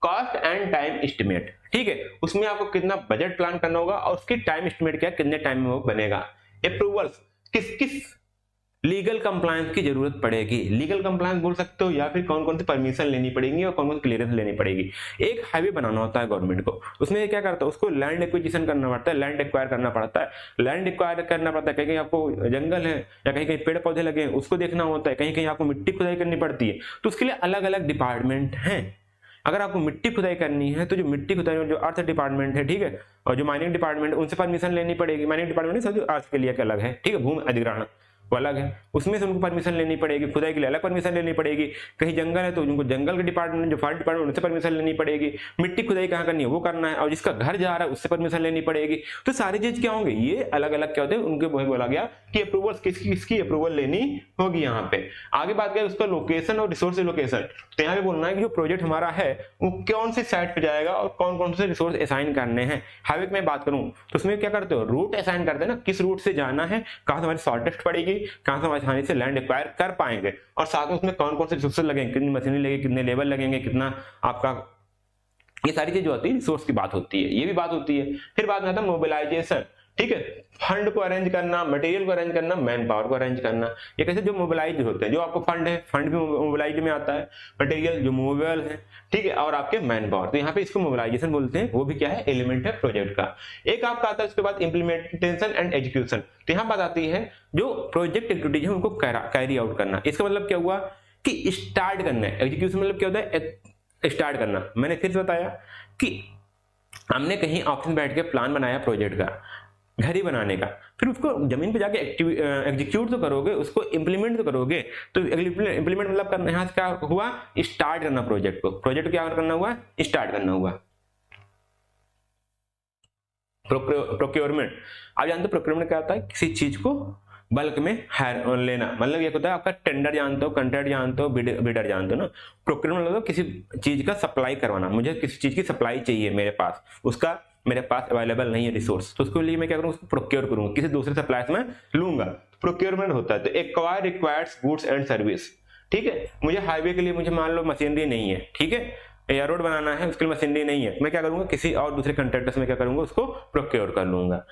कॉस्ट एंड टाइम एस्टिमेट, ठीक है, उसमें आपको कितना बजट प्लान करना होगा और उसकी टाइम एस्टिमेट क्या, कितने टाइम में वो बनेगा। अप्रूवल्स, किस किस लीगल कंप्लायंस की जरूरत पड़ेगी, लीगल कंप्लायंस बोल सकते हो, या फिर कौन कौन सी परमिशन लेनी पड़ेगी और कौन कौन सी क्लियरेंस लेनी पड़ेगी। एक हाईवे बनाना होता है गवर्नमेंट को, उसमें क्या करता है, उसको लैंड एक्विजिशन करना पड़ता है, लैंड एक्वायर करना पड़ता है, लैंड एक्वायर करना पड़ता है, कहीं आपको जंगल है या कहीं कहीं पेड़ पौधे लगे हैं उसको देखना होता है, कहीं कहीं आपको मिट्टी खुदाई करनी पड़ती है, तो उसके लिए अलग अलग डिपार्टमेंट हैं। अगर आपको मिट्टी खुदाई करनी है तो जो मिट्टी खुदाई में जो अर्थ डिपार्टमेंट है, ठीक है, और जो माइनिंग डिपार्टमेंट, उनसे परमिशन लेनी पड़ेगी। माइनिंग डिपार्टमेंट सब अर्थ के लिए अलग है, ठीक है, भूमि अधिग्रहण वो अलग है, उसमें से उनको परमिशन लेनी पड़ेगी। खुदाई के लिए अलग परमिशन लेनी पड़ेगी। कहीं जंगल है तो उनको जंगल के डिपार्टमेंट, जो फॉरेस्ट डिपार्टमेंट, उनसे परमिशन लेनी पड़ेगी। मिट्टी खुदाई कहाँ करनी है वो करना है, और जिसका घर जा रहा है उससे परमिशन लेनी पड़ेगी। तो सारी चीज क्या होंगे, ये अलग अलग क्या होते हैं, उनके बोला गया कि अप्रूवल किसकी अप्रूवल लेनी होगी। यहाँ पे आगे बात करें उसका लोकेशन और रिसोर्स लोकेशन, तो यहाँ पे बोलना है कि जो प्रोजेक्ट हमारा है वो कौन सी साइट पे जाएगा और कौन कौन से रिसोर्स असाइन करने हैं। हाईवे में बात करूं तो उसमें क्या करते हो, रूट असाइन करते हैं ना, किस रूट से जाना है, कहां से हमारी शॉर्टेस्ट पड़ेगी, कहां से हमारी से लैंड एक्वायर कर पाएंगे, और साथ में उसमें कौन कौन से रिसोर्स लगेंगे, कितनी मशीनरी लगेगी, कितने लेबर लगेंगे, कितना आपका, ये सारी चीज जो होती है रिसोर्स की बात होती है, ये भी बात होती है। फिर बात में आता है मोबिलाइजेशन, ठीक है, फंड को अरेंज करना, मटेरियल को अरेंज करना, मैन पावर को अरेंज करना। ये कैसे, जो मोबिलाइज होते हैं, जो आपको फंड है, फंड भी मोबिलाइज में आता है, मटेरियल जो मूवेबल है, ठीक है, और आपके मैन पावर, तो यहाँ पे इसको मोबिलाइजेशन बोलते हैं। वो भी क्या है, एलिमेंट है प्रोजेक्ट का। एक आपका आता है उसके बाद इंप्लीमेंटेशन एंड एग्जीक्यूशन, तो यहाँ बात आती है जो प्रोजेक्ट एक्टिविटीज है उनको कैरी आउट करना। इसका मतलब क्या हुआ कि स्टार्ट करना है। एग्जीक्यूशन मतलब क्या होता है, स्टार्ट करना। मैंने फिर से बताया कि हमने कहीं ऑफिस में बैठ के प्लान बनाया प्रोजेक्ट का, घर ही बनाने का, फिर उसको जमीन पे जाके एग्जीक्यूट तो करोगे, उसको इंप्लीमेंट तो करोगे। तो इंप्लीमेंट मतलब करना, यहाँ से क्या हुआ, स्टार्ट करना प्रोजेक्ट को। प्रोजेक्ट क्या करना हुआ, स्टार्ट करना हुआ। प्रोक्योरमेंट, आप जानते हो प्रोक्योरमेंट क्या होता है, किसी चीज को बल्क में हायर लेना, मतलब ये होता है आपका टेंडर जानते हो, कंट्रैक्ट जानते हो, बिडर जानते हो ना। प्रोक्योरमेंट मतलब किसी चीज का सप्लाई करवाना, मुझे किसी चीज की सप्लाई चाहिए मेरे पास, उसका मेरे पास अवेलेबल नहीं है रिसोर्स, तो उसके लिए मैं क्या करूंगा, उसको प्रोक्योर करूंगा, किसी दूसरे सप्लायर में लूंगा। प्रोक्योरमेंट होता है। तो acquire requires goods and service, ठीक है, मुझे हाईवे के लिए मुझे मान लो मशीनरी नहीं है, ठीक है, एयर रोड बनाना है, उसके लिए मशीनरी नहीं है, मैं क्या करूंगा, किसी और दूसरे कंट्रैक्टर से मैं क्या करूंगा, उसको प्रोक्योर कर लूंगा।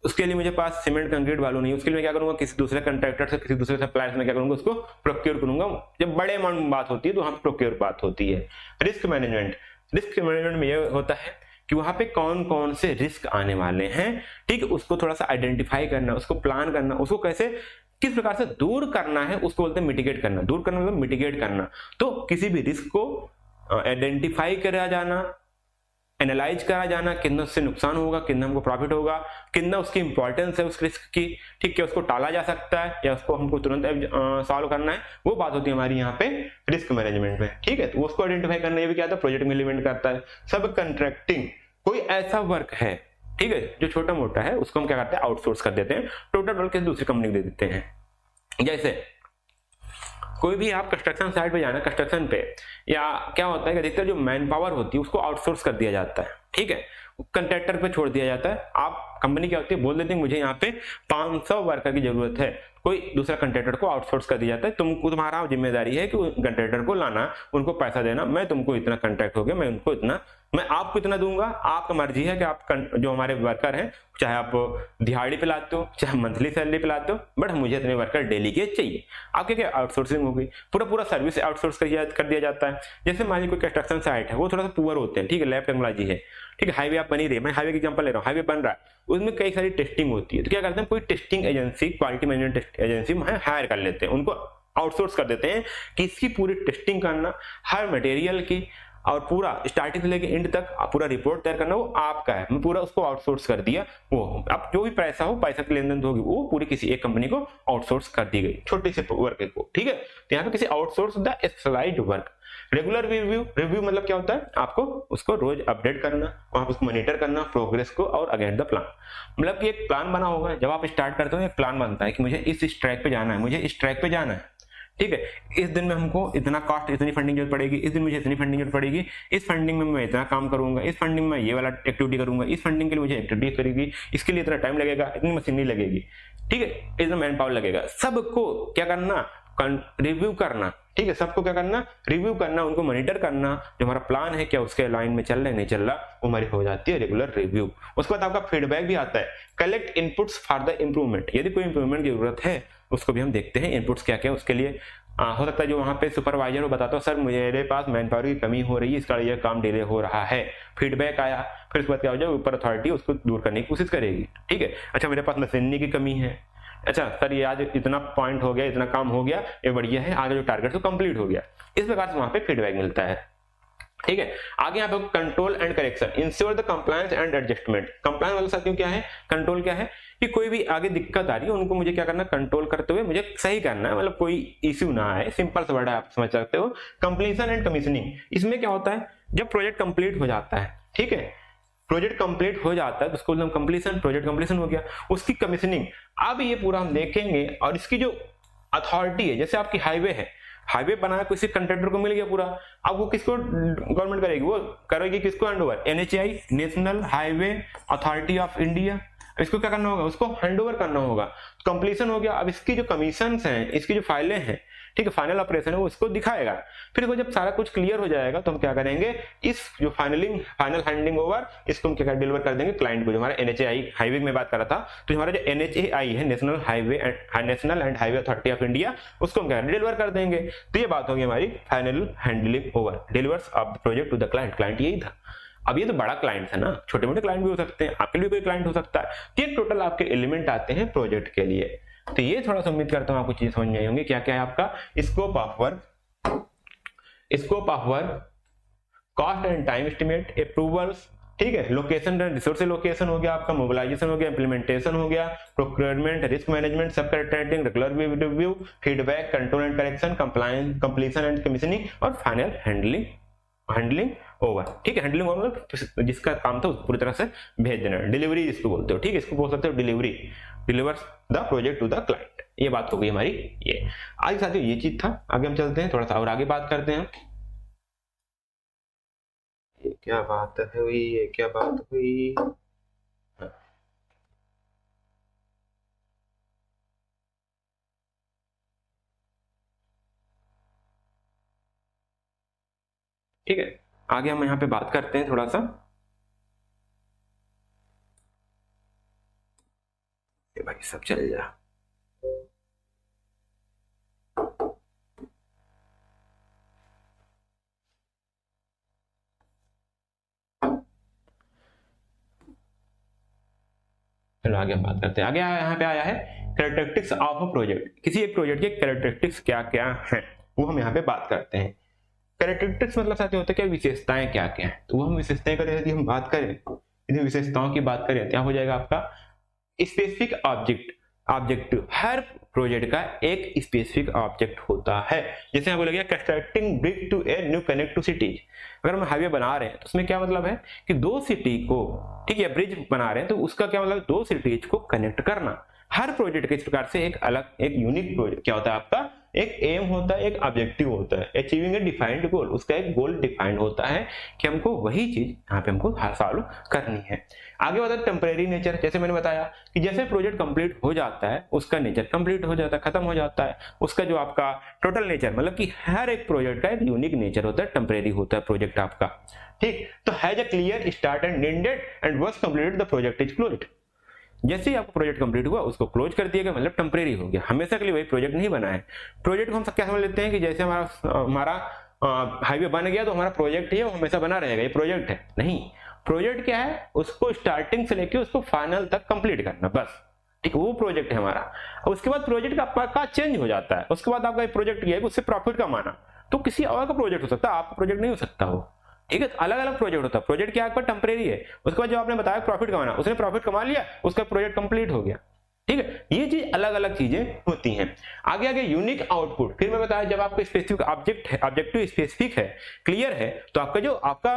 उसके लिए मुझे पास सीमेंट कंक्रीट वालों नहीं, उसके लिए मैं क्या करूंगा, किसी दूसरे कंट्रैक्टर से, किसी दूसरे सप्लायर से मैं क्या करूंगा, उसको प्रोक्योर करूंगा। जब बड़े अमाउंट में बात होती है तो वहां प्रोक्योर बात होती है। रिस्क मैनेजमेंट, रिस्क मैनेजमेंट में यह होता है कि वहां पे कौन कौन से रिस्क आने वाले हैं, ठीक है, उसको थोड़ा सा आइडेंटिफाई करना, उसको प्लान करना, उसको कैसे किस प्रकार से दूर करना है, उसको बोलते हैं मिटिगेट करना। दूर करना मतलब मिटिगेट करना। तो किसी भी रिस्क को आइडेंटिफाई करा जाना, एनालाइज करा जाना, कितना उससे नुकसान होगा, कितना हमको प्रॉफिट होगा, कितना उसकी इंपॉर्टेंस है उस रिस्क की, ठीक है, उसको टाला जा सकता है या उसको हमको तुरंत सॉल्व करना है, वो बात होती है हमारी यहाँ पे रिस्क मैनेजमेंट में, ठीक है। तो उसको आइडेंटिफाई करना ये भी क्या था, प्रोजेक्ट में इम्प्लीमेंट करता है। सब कंट्रैक्टिंग, कोई ऐसा वर्क है, ठीक है, जो छोटा मोटा है, उसको हम क्या करते हैं, आउटसोर्स कर देते हैं, टोटल वर्क किसी दूसरी कंपनी को दे देते हैं। जैसे कोई भी आप कंस्ट्रक्शन साइट पे जाना, कंस्ट्रक्शन पे, या क्या होता है कि अधिकतर जो मैन पावर होती है उसको आउटसोर्स कर दिया जाता है, ठीक है, कंट्रैक्टर पे छोड़ दिया जाता है। आप कंपनी क्या होती है, बोल देते हैं मुझे यहाँ पे 500 वर्कर की जरूरत है, कोई दूसरा कंट्रैक्टर को आउटसोर्स कर दिया जाता है। तुमको, तुम्हारा जिम्मेदारी है कि कंट्रैक्टर को लाना, उनको पैसा देना, मैं तुमको इतना कंट्रैक्ट हो गया, मैं उनको इतना, मैं आपको इतना दूंगा, आपका मर्जी है कि आप जो हमारे वर्कर हैं, चाहे आप दिहाड़ी पे लाते हो, चाहे मंथली सैलरी पे लाते हो, बट मुझे इतने वर्कर डेली के चाहिए। आपके क्या आउटसोर्सिंग हो गई, पूरा सर्विस आउटसोर्स कर दिया जाता है। जैसे मान लीजिए कोई कंस्ट्रक्शन साइट है, वो थोड़ा सा पुअर होते हैं, ठीक है, लैब टेक्नोलॉजी है, ठीक है, हाईवे आप बनी रही है, मैं हाईवे की एग्जांपल ले रहा हूँ, हाईवे बन रहा है, उसमें कई सारी टेस्टिंग होती है, तो क्या करते हैं, कोई testing agency, quality management agency hire कर लेते हैं, उनको आउटसोर्स कर देते हैं कि इसकी पूरी टेस्टिंग करना, हर मटेरियल की, और पूरा स्टार्टिंग से लेके एंड तक पूरा रिपोर्ट तैयार करना, वो आपका है। मैं पूरा उसको आउटसोर्स कर दिया, वो अब जो भी पैसा हो, पैसा की लेन देन होगी, वो पूरी किसी एक कंपनी को आउटसोर्स कर दी गई, छोटे से वर्क को, ठीक है। तो यहाँ पे किसी outsource the specialised work. Regular review मतलब क्या होता है, आपको उसको रोज अपडेट करना, वहां उसको मॉनिटर करना प्रोग्रेस को और अगेंस्ट द प्लान। मतलब कि एक प्लान बना होगा, जब आप स्टार्ट करते हो एक प्लान बनता है कि मुझे इस ट्रैक पे जाना है, मुझे इस ट्रैक पे जाना है, ठीक है, इस दिन में हमको इतना कॉस्ट, इतनी फंडिंग जरूरत पड़ेगी, इस दिन मुझे इतनी फंडिंग जरूरत पड़ेगी, इस फंडिंग में मैं इतना काम करूंगा, इस फंडिंग में ये वाला एक्टिविटी करूंगा, इस फंडिंग के लिए मुझे एक्टिविटी करेगी, इसके लिए इतना टाइम लगेगा, इतनी मशीनरी लगेगी, ठीक है, इतना मैन पावर लगेगा। सबको क्या करना, रिव्यू करना, ठीक है, सबको क्या करना, रिव्यू करना, उनको मॉनिटर करना, जो हमारा प्लान है क्या उसके लाइन में चल रहा है नहीं चल रहा, वो हमारी हो जाती है रेगुलर रिव्यू। उसके बाद आपका फीडबैक भी आता है, collect inputs for the improvement, यदि कोई इम्प्रूवमेंट की जरूरत है उसको भी हम देखते हैं, इनपुट्स क्या क्या उसके लिए। हो सकता है जो वहाँ पे सुपरवाइजर वो बताता हो सर मेरे पास मैन पावर की कमी हो रही है, इसका ये काम डिले हो रहा है, फीडबैक आया, फिर उसके बाद क्या हो जाए, ऊपर अथॉरिटी उसको दूर करने की कोशिश करेगी, ठीक है। अच्छा मेरे पास मशीनरी की कमी है, अच्छा सर ये आज इतना पॉइंट हो गया, इतना काम हो गया, ये बढ़िया है, आगे जो टारगेट तो कंप्लीट हो गया, इस प्रकार से वहां पे फीडबैक मिलता है, ठीक है। आगे यहाँ पे control and correction, ensure the compliance and adjustment. Compliance वाले साथियों क्या है, कंट्रोल क्या है कि कोई भी आगे दिक्कत आ रही है उनको मुझे क्या करना, कंट्रोल करते हुए मुझे सही करना है, मतलब कोई इश्यू ना आए, सिंपल सा वर्ड है, आप समझ सकते हो। कंप्लीशन एंड कमीशनिंग, इसमें क्या होता है, जब प्रोजेक्ट कंप्लीट हो जाता है, ठीक है, प्रोजेक्ट कंप्लीट हो जाता है तो उसको हम कंप्लीशन, प्रोजेक्ट कंप्लीशन हो गया, उसकी कमीशनिंग, अब ये पूरा हम देखेंगे। और इसकी जो अथॉरिटी है, जैसे आपकी हाईवे है, हाईवे बनाया किसी कंट्रैक्टर को मिल गया पूरा, अब वो किसको गवर्नमेंट करेगी, वो करेगी किसको handover, NHAI, national highway authority of India, इसको क्या करना होगा, उसको हैंडओवर करना होगा, कंप्लीशन हो गया। अब इसकी जो कमीशन हैं, इसकी जो फाइलें हैं, ठीक है, फाइनल ऑपरेशन है वो इसको दिखाएगा। फिर वो जब सारा कुछ क्लियर हो जाएगा तो हम क्या करेंगे, इस जो फाइनल हैंडिंग ओवर इसको हम क्या डिलीवर कर देंगे क्लाइंट को। जो हमारा एनएचएआई हाईवे में बात कर रहा था, तो हमारा जो एनएचएआई है, national and highway authority of India, उसको हम क्या डिलीवर कर देंगे। तो ये बात होगी हमारी final handling over, delivers of the project to the client. Client यही था। अब ये तो बड़ा क्लाइंट है ना, छोटे मोटे क्लाइंट भी हो सकते हैं, आपके लिए कोई क्लाइंट हो सकता है। तो ये टोटल आपके एलिमेंट आते हैं प्रोजेक्ट के लिए। तो ये थोड़ा सा उम्मीद करता हूं आपको चीज समझ में आई होंगी। क्या क्या है आपका scope of work, cost and time estimate, approvals, ठीक है, लोकेशन एंड रिसोर्स लोकेशन हो गया आपका, मोबिलाइजेशन हो गया, इंप्लीमेंटेशन हो गया, प्रोक्योरमेंट, रिस्क मैनेजमेंट, सब contracting, regular review, feedback, control and correction, compliance, completion and commissioning और फाइनल हैंडलिंग ओवर, ठीक है। हैंडलिंग ओवर मतलब जिसका काम था उसको पूरी तरह से भेज देना, डिलीवरी जिसको बोलते हो, ठीक है, इसको बोल सकते हो delivery, delivers the project to the client. ये बात हो गई हमारी। ये आज साथियों ये चीज था। आगे हम चलते हैं, थोड़ा सा और आगे बात करते हैं। ये क्या बात हुई, ये क्या बात हुई, ठीक है। आगे हम यहाँ पे बात करते हैं थोड़ा सा, भाई सब चल जा। चलो आगे हम बात करते हैं। आगे यहाँ पे आया है कैरेक्टरिस्टिक्स ऑफ अ प्रोजेक्ट। किसी एक प्रोजेक्ट के कैरेक्टरिस्टिक्स क्या क्या हैं वो हम यहाँ पे बात करते हैं। कैरेक्टरिस्टिक्स मतलब साथ होता है क्या, विशेषताएं क्या क्या है, तो वो हम विशेषताएं करें, यदि हम बात करें, यदि विशेषताओं की बात करें, क्या हो जाएगा आपका स्पेसिफिक ऑब्जेक्टिव। हर प्रोजेक्ट का एक स्पेसिफिक ऑब्जेक्ट होता है। जैसे यहाँ बोला constructing bridge to a new connect to cities. अगर हम हाईवे बना रहे हैं तो उसमें क्या मतलब है कि दो सिटी को, ठीक है, ब्रिज बना रहे हैं तो उसका क्या मतलब, दो सिटीज को कनेक्ट करना। हर प्रोजेक्ट के इस प्रकार से एक अलग, एक यूनिक प्रोजेक्ट क्या होता है आपका, एक एम होता है, एक ऑब्जेक्टिव होता है, अचीविंग ए डिफाइंड गोल, उसका एक गोल डिफाइंड होता है कि हमको वही चीज यहाँ पे हमको सॉल्व करनी है। आगे होता है टेम्परेरी नेचर। जैसे मैंने बताया कि जैसे प्रोजेक्ट कंप्लीट हो जाता है उसका नेचर कंप्लीट हो जाता है, खत्म हो जाता है, उसका जो आपका टोटल नेचर, मतलब कि हर एक प्रोजेक्ट का एक यूनिक नेचर होता है, टेम्परेरी होता है प्रोजेक्ट आपका, ठीक। तो has a clear start and ended and was completed the project is closed. जैसे ही आपका प्रोजेक्ट कंप्लीट हुआ उसको क्लोज कर दिया गया, मतलब टेम्परेरी हो गया, हमेशा के लिए वही प्रोजेक्ट नहीं बना है। प्रोजेक्ट को हम क्या समझ लेते हैं कि जैसे हमारा हाईवे बन गया तो हमारा प्रोजेक्ट ही है, वो हमेशा बना रहेगा, ये प्रोजेक्ट है नहीं। प्रोजेक्ट क्या है, उसको स्टार्टिंग से लेके उसको फाइनल तक कंप्लीट करना, बस, ठीक, वो प्रोजेक्ट है हमारा। उसके बाद प्रोजेक्ट का चेंज हो जाता है, उसके बाद आपका प्रोजेक्ट किया है उससे प्रॉफिट कमाना, तो किसी और का प्रोजेक्ट हो सकता है, आपका प्रोजेक्ट नहीं हो सकता हो, ठीक है। अलग अलग प्रोजेक्ट होता है। प्रोजेक्ट क्या आपका टेम्परेरी है, उसके बाद जो आपने बताया प्रॉफिट कमाना, उसने प्रॉफिट कमा लिया, उसका प्रोजेक्ट कंप्लीट हो गया, ठीक है, ये चीज अलग अलग चीजें होती हैं। आगे आगे यूनिक आउटपुट, फिर मैं बताया जब आपका स्पेसिफिक ऑब्जेक्ट है, ऑब्जेक्टिव स्पेसिफिक है, क्लियर है, तो आपका जो आपका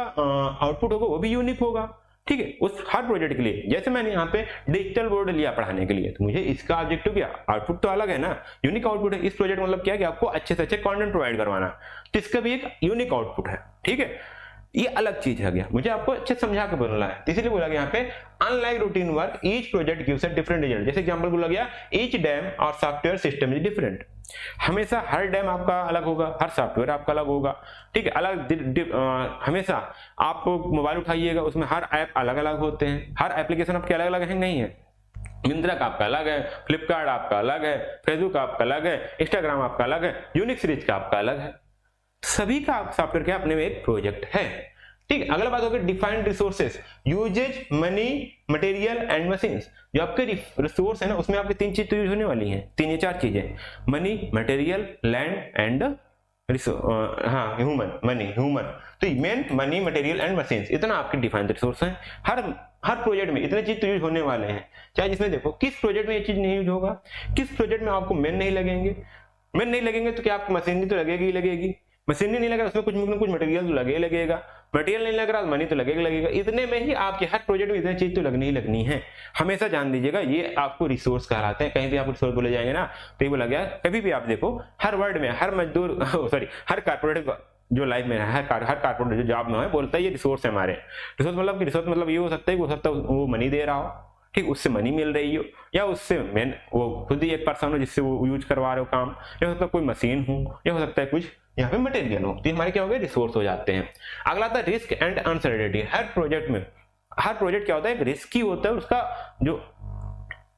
आउटपुट होगा वो भी यूनिक होगा। ठीक है, उस हर प्रोजेक्ट के लिए, जैसे मैंने यहाँ पे डिजिटल बोर्ड लिया पढ़ाने के लिए, तो मुझे इसका ऑब्जेक्टिव क्या, आउटपुट तो अलग है ना, यूनिक आउटपुट है। इस प्रोजेक्ट मतलब क्या है कि आपको अच्छे से अच्छे कंटेंट प्रोवाइड करवाना, तो इसका भी एक यूनिक आउटपुट है। ठीक है, ये अलग चीज है गया, मुझे आपको अच्छे से समझा के बोलना है, इसीलिए बोला गया यहाँ पे unlike routine work each project gives a different result. जैसे एग्जांपल बोला गया ईच डैम और सॉफ्टवेयर सिस्टम इज डिफरेंट, हमेशा हर डैम आपका अलग होगा, हर सॉफ्टवेयर आपका अलग होगा। ठीक है, हमेशा आप मोबाइल उठाइएगा उसमें हर ऐप अलग अलग होते हैं, हर एप्लीकेशन आपके अलग अलग है, नहीं है। मिंत्रा का आपका अलग है, फ्लिपकार्ट आपका अलग है, फेसबुक आपका अलग है, इंस्टाग्राम आपका अलग है, यूनिक सीरीज का आपका अलग है। सभी का सॉफ्टवेयर के अपने में एक प्रोजेक्ट है। ठीक है, अगला बात होगी defined resources, uses, money, material and machines. जो आपके रिसोर्स है ना, उसमें आपकी तीन चीज तो यूज होने वाली हैं, तीन या चार चीजें, money, material, land and human. Money, human, तो main money, material and machines, इतना आपके डिफाइंड रिसोर्स है। हर प्रोजेक्ट में इतने चीज तो यूज होने वाले हैं। चाहे जिसमें देखो किस प्रोजेक्ट में ये चीज नहीं यूज होगा, किस प्रोजेक्ट में आपको मेन नहीं लगेंगे, मेन नहीं लगेंगे तो क्या आपकी मशीनरी तो लगेगी ही लगेगी, मशीनरी नहीं लगा उसमें कुछ मटेरियल तो लगे लगेगा, मटेरियल नहीं लग रहा मनी तो लगेगा। इतने में ही आपके हर प्रोजेक्ट में इतनी चीज तो लगनी ही लगनी है। हमेशा जान लीजिएगा ये आपको रिसोर्स कहलाते हैं। कहीं भी आपको रिसोर्स बोले जाएंगे ना तो ये बोला गया, कभी भी आप देखो हर वर्ड में हर मजदूर हर कारपोरेट जो लाइफ में है, हर कारपोरेट जो जॉब में है बोलता है ये रिसोर्स है हमारे। रिसोर्स मतलब ये हो सकता है, वो मनी दे रहा हो, ठीक, उससे मनी मिल रही हो, या उससे मेन वो खुद ही एक पर्सन हो जिससे वो यूज करवा रहे हो काम, या हो सकता है कोई मशीन हो, या हो सकता है कुछ यहाँ पे मटेरियल हो, तो हमारे क्या हो गए रिसोर्स हो जाते हैं। अगला था risk and uncertainty. Her project क्या होता है, एक रिस्क ही होता है, उसका जो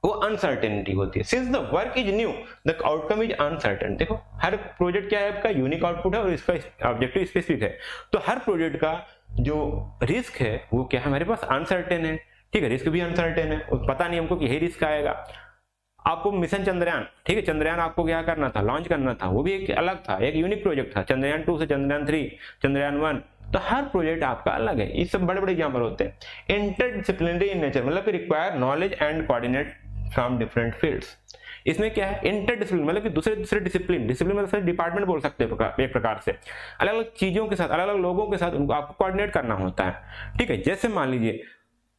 वो अनसर्टेनिटी होती है। Since the work is new the outcome is uncertain. देखो हर प्रोजेक्ट क्या है, आपका यूनिक आउटपुट है और इसका ऑब्जेक्टिव स्पेसिफिक है, तो हर प्रोजेक्ट का जो रिस्क है वो क्या है, हमारे पास अनसर्टेन है। ठीक है, रिस्क भी अनसर्टेन है, पता नहीं हमको कि यही रिस्क आएगा। आपको मिशन चंद्रयान, ठीक है, चंद्रयान आपको क्या करना था, लॉन्च करना था, वो भी एक अलग था, एक यूनिक प्रोजेक्ट था। चंद्रयान 2 से चंद्रयान 3, चंद्रयान 1, तो हर प्रोजेक्ट आपका अलग है। ये सब बड़े बड़े एग्जाम्पल होते हैं। इंटरडिसिप्लिनरी इन नेचर, मतलब require knowledge and coordinate from different fields. इसमें क्या है, इंटरडिसिप्लिन मतलब कि दूसरे डिसिप्लिन मतलब डिपार्टमेंट बोल सकते हैं एक प्रकार से, अलग अलग चीजों के साथ, अलग अलग लोगों के साथ उनको आपको कोऑर्डिनेट करना होता है। ठीक है, जैसे मान लीजिए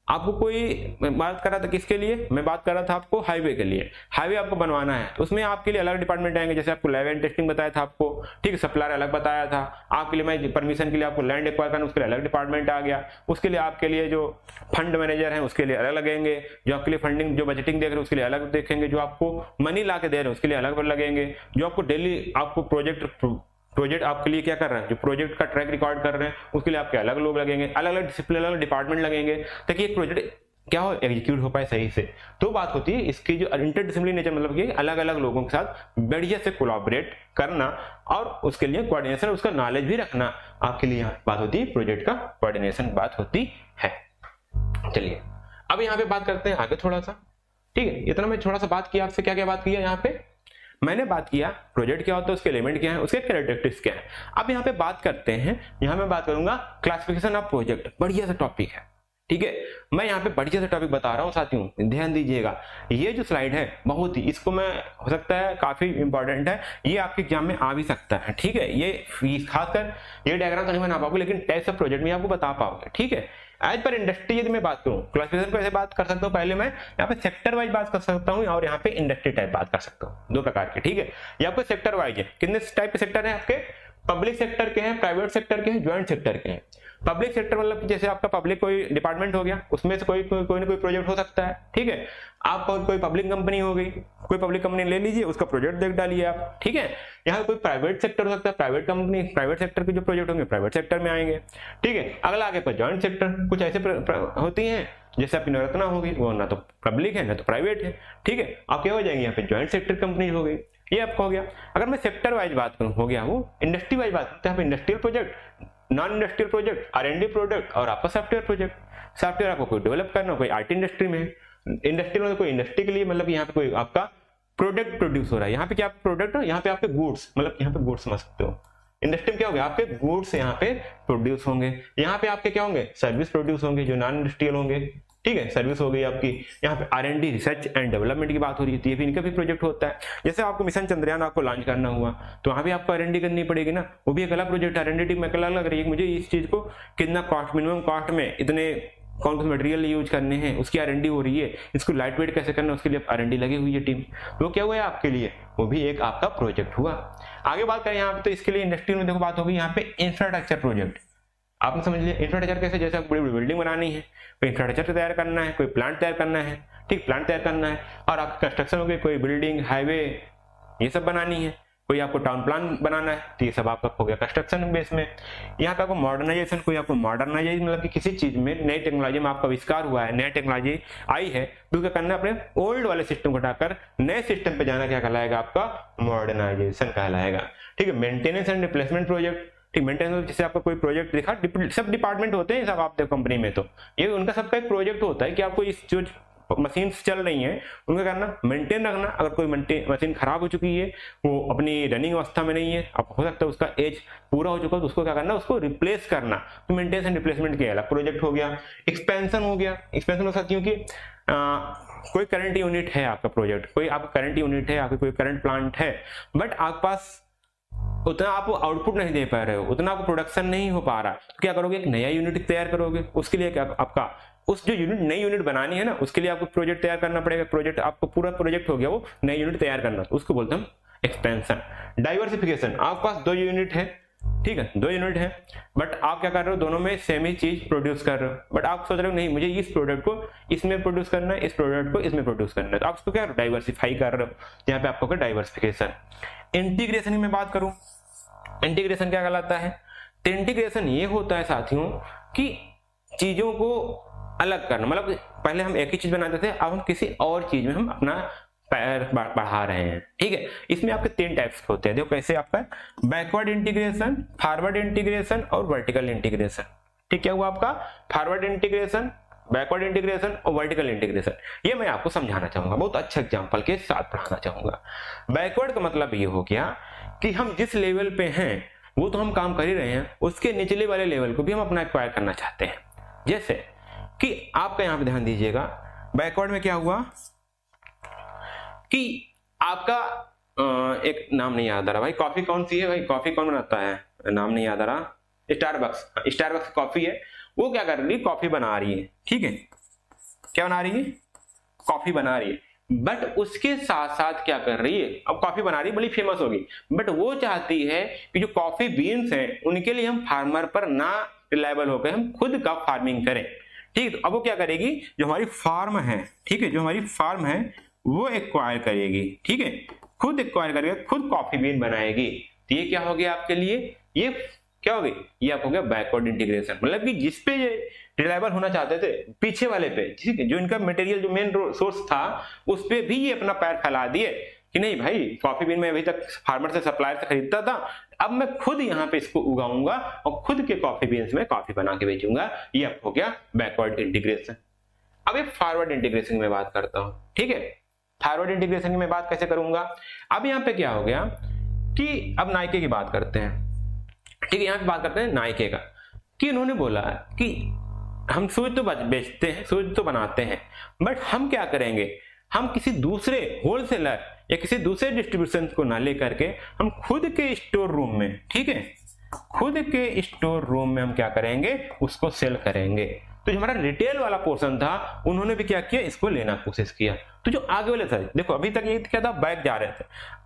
आपको कोई, मैं बात कर रहा था किसके लिए, मैं बात कर रहा था आपको हाईवे के लिए, हाईवे आपको बनवाना है, तो उसमें आपके लिए अलग डिपार्टमेंट आएंगे। जैसे आपको लैब एंड टेस्टिंग बताया था आपको, ठीक है, सप्लायर अलग बताया था आपके लिए, मैं परमिशन के लिए आपको लैंड एक्वायर करना, उसके लिए अलग डिपार्टमेंट आ गया। उसके लिए आपके लिए जो फंड मैनेजर है उसके लिए अलग लगेंगे, जो आपके लिए फंडिंग जो बजटिंग देख रहे हैं उसके लिए अलग देखेंगे, जो आपको मनी ला के दे रहे हैं उसके लिए अलग लगेंगे, जो आपको डेली आपको प्रोजेक्ट आपके लिए क्या कर रहे हैं, जो प्रोजेक्ट का ट्रैक रिकॉर्ड कर रहे हैं उसके लिए आपके अलग लोग लगेंगे, अलग अलग डिसिप्लिन, अलग डिपार्टमेंट लगेंगे, ताकि एक प्रोजेक्ट क्या हो, एग्जीक्यूट हो पाए सही से। तो बात होती है इसकी जो इंटरडिसिप्लिनरी नेचर, मतलब कि अलग अलग लोगों के साथ बढ़िया से कोलैबोरेट करना और उसके लिए कोऑर्डिनेशन, उसका नॉलेज भी रखना, आपके लिए यहाँ बात होती है प्रोजेक्ट का कोऑर्डिनेशन बात होती है। चलिए अब यहाँ पे बात करते हैं आगे थोड़ा सा। ठीक है, इतना मैं थोड़ा सा बात किया आपसे, क्या क्या बात किया यहाँ पे मैंने बात किया, प्रोजेक्ट क्या होता है, उसके एलिमेंट क्या है, उसके कैरेक्टरिस्टिक्स क्या है। अब यहाँ पे बात करते हैं, यहाँ मैं बात करूंगा क्लासिफिकेशन ऑफ प्रोजेक्ट, बढ़िया सा टॉपिक है। ठीक है, मैं यहाँ पे बढ़िया सा टॉपिक बता रहा हूँ साथियों, ध्यान दीजिएगा। ये जो स्लाइड है बहुत ही, इसको मैं हो सकता है काफी इंपॉर्टेंट है, ये आपके एग्जाम में आ भी सकता है। ठीक है, ये खासकर ये डायग्राम तो नहीं बना पाओगे, लेकिन टाइप्स ऑफ प्रोजेक्ट में आपको बता पाओगे। ठीक है, एज पर इंडस्ट्री यदि मैं बात करूं, क्लासिफिकेशन को ऐसे बात कर सकता हूं, पहले मैं यहाँ पे सेक्टर वाइज बात कर सकता हूं और यहाँ पे इंडस्ट्री टाइप बात कर सकता हूं, दो प्रकार के। ठीक है, ये आपको सेक्टर वाइज है। कितने टाइप के सेक्टर है आपके, पब्लिक सेक्टर के हैं, प्राइवेट सेक्टर के हैं, ज्वाइंट सेक्टर के हैं। पब्लिक सेक्टर मतलब जैसे आपका पब्लिक कोई डिपार्टमेंट हो गया, उसमें से कोई ना कोई प्रोजेक्ट हो सकता है। ठीक है, आप कोई पब्लिक कंपनी हो गई, कोई पब्लिक कंपनी ले लीजिए, उसका प्रोजेक्ट देख डालिए आप। ठीक है, यहाँ कोई प्राइवेट सेक्टर हो सकता है, प्राइवेट कंपनी, प्राइवेट सेक्टर के जो प्रोजेक्ट होंगे प्राइवेट सेक्टर में आएंगे। ठीक है, अगला आगे पर ज्वाइंट सेक्टर, कुछ ऐसे होती हैं जैसे आपकी नवरत्ना होगी, वो ना तो पब्लिक है ना तो प्राइवेट है। ठीक है, आप क्या हो जाएंगे, यहाँ पे ज्वाइंट सेक्टर कंपनी हो गई, ये आपका हो गया। अगर मैं सेक्टर वाइज बात करूँ, हो गया वो इंडस्ट्री वाइज बात करते हैं, यहाँ पे industrial project, non industrial project, R&D project और आपका सॉफ्टवेयर प्रोजेक्ट। सॉफ्टवेयर आपको कोई डेवलप करना, कोई आईटी इंडस्ट्री में, इंडस्ट्री में कोई इंडस्ट्री के लिए, मतलब यहाँ पे कोई आपका प्रोडक्ट प्रोड्यूस हो रहा है, यहाँ पे क्या प्रोडक्ट हो, यहाँ पे आपके गुड्स, मतलब यहाँ पे गुड्स समझ सकते हो। इंडस्ट्री में क्या होगा, आपके गुड्स यहाँ पे प्रोड्यूस होंगे, यहाँ पे आपके क्या होंगे, सर्विस प्रोड्यूस होंगे जो नॉन इंडस्ट्रियल होंगे। ठीक है, सर्विस हो गई आपकी। यहाँ पे R&D रिसर्च एंड डेवलपमेंट की बात हो रही है, ये भी इनका भी प्रोजेक्ट होता है। जैसे आपको मिशन चंद्रयान आपको लॉन्च करना हुआ तो वहाँ भी आपको R&D करनी पड़ेगी ना, वो भी एक अलग प्रोजेक्ट है। R&D टीम अलग लग रही है, मुझे इस चीज को कितना कॉस्ट, मिनिमम कॉस्ट में इतने कौन कौन से मटेरियल यूज करने हैं उसकी R&D हो रही है, इसको लाइट वेट कैसे करना है उसके लिए R&D लगी हुई है टीम। तो क्या हुआ है आपके लिए, वो भी एक आपका प्रोजेक्ट हुआ। आगे बात करें यहाँ पे तो इसके लिए इंडस्ट्री में देखो बात होगी यहाँ पे इंफ्रास्ट्रक्चर प्रोजेक्ट। आपने समझ लिया इंफ्रास्ट्रक्चर कैसे, जैसे आपको बड़ी बड़ी बिल्डिंग बनानी है, कोई इंफ्रास्ट्रक्चर तैयार करना है, कोई प्लांट तैयार करना है, ठीक, प्लांट तैयार करना है, और आपकी कंस्ट्रक्शन हो गई, कोई बिल्डिंग, हाईवे, ये सब बनानी है, कोई आपको टाउन प्लान बनाना है, तो ये सब आपका हो गया कंस्ट्रक्शन बेस में। यहाँ पे आपको मॉडर्नाइजेशन, कोई आपको मॉडर्नाइजेशन मतलब कि किसी चीज में नई टेक्नोलॉजी में आपका आविष्कार हुआ है, नई टेक्नोलॉजी आई है, तो क्या करना है, अपने ओल्ड वाले सिस्टम को हटाकर नए सिस्टम पे जाना क्या कहलाएगा, आपका मॉडर्नाइजेशन कहलाएगा। ठीक है, मेंटेनेंस एंड रिप्लेसमेंट प्रोजेक्ट, ठीक, मेंटेनेंस जैसे आपका कोई प्रोजेक्ट दिखा, सब डिपार्टमेंट होते हैं सब आपके कंपनी में, तो ये उनका सबका एक प्रोजेक्ट होता है कि आपको इस जो मशीन्स चल रही हैं उनका करना मेंटेन रखना। अगर कोई मशीन खराब हो चुकी है, वो अपनी रनिंग अवस्था में नहीं है, अब हो सकता है उसका एज पूरा हो चुका है, तो उसको क्या करना, उसको रिप्लेस करना, तो मेंटेनेंस एंड रिप्लेसमेंट के अलग प्रोजेक्ट हो गया। एक्सपेंशन हो गया, एक्सपेंशन हो सकती है कि कोई करंट यूनिट है आपका प्रोजेक्ट, कोई आपका करंट यूनिट है, आपका कोई करंट प्लांट है, बट आपके पास उतना आप आउटपुट नहीं दे पा रहे हो, उतना आपको प्रोडक्शन नहीं हो पा रहा, तो क्या करोगे, एक नया यूनिट तैयार करोगे। उसके लिए क्या आपका उस जो यूनिट नई यूनिट बनानी है ना, उसके लिए आपको प्रोजेक्ट तैयार करना पड़ेगा। प्रोजेक्ट आपको पूरा प्रोजेक्ट हो गया, वो नई यूनिट तैयार करना, तो उसको बोलते हैं एक्सपेंशन। डाइवर्सिफिकेशन, आपके पास 2 यूनिट है, ठीक है, 2 यूनिट है, बट आप क्या कर रहे हो, दोनों में सेम ही चीज प्रोड्यूस कर रहे हो, बट आप सोच रहे हो नहीं मुझे इस प्रोडक्ट को इसमें प्रोड्यूस करना है, इस प्रोडक्ट को इसमें प्रोड्यूस करना है, तो आप उसको क्या डाइवर्सिफाई कर रहे हो, यहाँ पे आपको क्या डाइवर्सिफिकेशन। इंटीग्रेशन की मैं बात करूं, इंटीग्रेशन क्या कहलाता है, तो इंटीग्रेशन ये होता है साथियों कि चीजों को अलग करना, मतलब पहले हम एक ही चीज बनाते थे, अब हम किसी और चीज में हम अपना पैर बढ़ा रहे हैं। ठीक है, इसमें आपके 3 टाइप्स होते हैं, देखो कैसे, आपका बैकवर्ड इंटीग्रेशन, फॉरवर्ड इंटीग्रेशन और वर्टिकल इंटीग्रेशन। ठीक, क्या हुआ आपका फॉरवर्ड इंटीग्रेशन, बैकवर्ड इंटीग्रेशन और वर्टिकल इंटीग्रेशन। ये मैं आपको समझाना चाहूंगा, बहुत अच्छा एग्जांपल के साथ पढ़ाना चाहूंगा। बैकवर्ड का मतलब ये हो गया कि हम जिस लेवल पे हैं वो तो हम काम कर ही रहे हैं, उसके निचले वाले लेवल को भी हम अपना एक्वायर करना चाहते हैं। जैसे कि आपका यहां पे ध्यान दीजिएगा, बैकवर्ड में क्या हुआ कि आपका एक नाम नहीं याद आ रहा भाई, कॉफी कौन सी है भाई, कॉफी कौन बनाता है, नाम नहीं याद आ रहा, स्टारबक्स कॉफी है, वो क्या कर रही है, कॉफी बना रही है। ठीक है, क्या बना रही है, कॉफी बना रही है, बट उसके साथ साथ क्या कर रही है, अब कॉफी बना रही है, बड़ी फेमस होगी, बट वो चाहती है कि जो कॉफी बीन्स हैं उनके लिए हम फार्मर पर ना रिलायबल होकर हम खुद का फार्मिंग करें। ठीक है, तो अब वो क्या करेगी, जो हमारी फार्म है, ठीक है, जो हमारी फार्म है वो एक्वायर करेगी, ठीक है, खुद एक्वायर करके खुद कॉफी बीन बनाएगी। तो ये क्या हो गया आपके लिए, ये क्या हो गई, ये आपको हो गया बैकवर्ड इंटीग्रेशन। मतलब कि जिसपे रिलायबल होना चाहते थे पीछे वाले पे, ठीक है, जो इनका मटेरियल जो मेन सोर्स था उस पे भी ये अपना पैर फैला दिए कि नहीं भाई, कॉफी बीन में अभी तक फार्मर से, सप्लायर से खरीदता था, अब मैं खुद यहाँ पे इसको उगाऊंगा और खुद के कॉफी बीन्स में कॉफी बना के बेचूंगा। ये आपको हो गया बैकवर्ड इंटीग्रेशन। अब एक फॉरवर्ड इंटीग्रेशन में बात करता हूं। ठीक है, फॉरवर्ड इंटीग्रेशन की मैं बात कैसे करूंगा, अब यहाँ पे क्या हो गया कि अब नाइके की बात करते हैं। ठीक है, यहाँ पे बात करते हैं नाइके का, कि इन्होंने बोला कि हम सूज तो बेचते हैं, सूज तो बनाते हैं, बट हम क्या करेंगे, हम किसी दूसरे होलसेलर या किसी दूसरे डिस्ट्रीब्यूशन को ना लेकर के हम खुद के स्टोर रूम में, ठीक है, खुद के स्टोर रूम में हम क्या करेंगे, उसको सेल करेंगे। तो जो हमारा रिटेल वाला पोर्शन था उन्होंने भी क्या किया, इसको लेना कोशिश किया। तो जो आगे वाले था, देखो अभी तक ये क्या था, बैक जा रहे थे,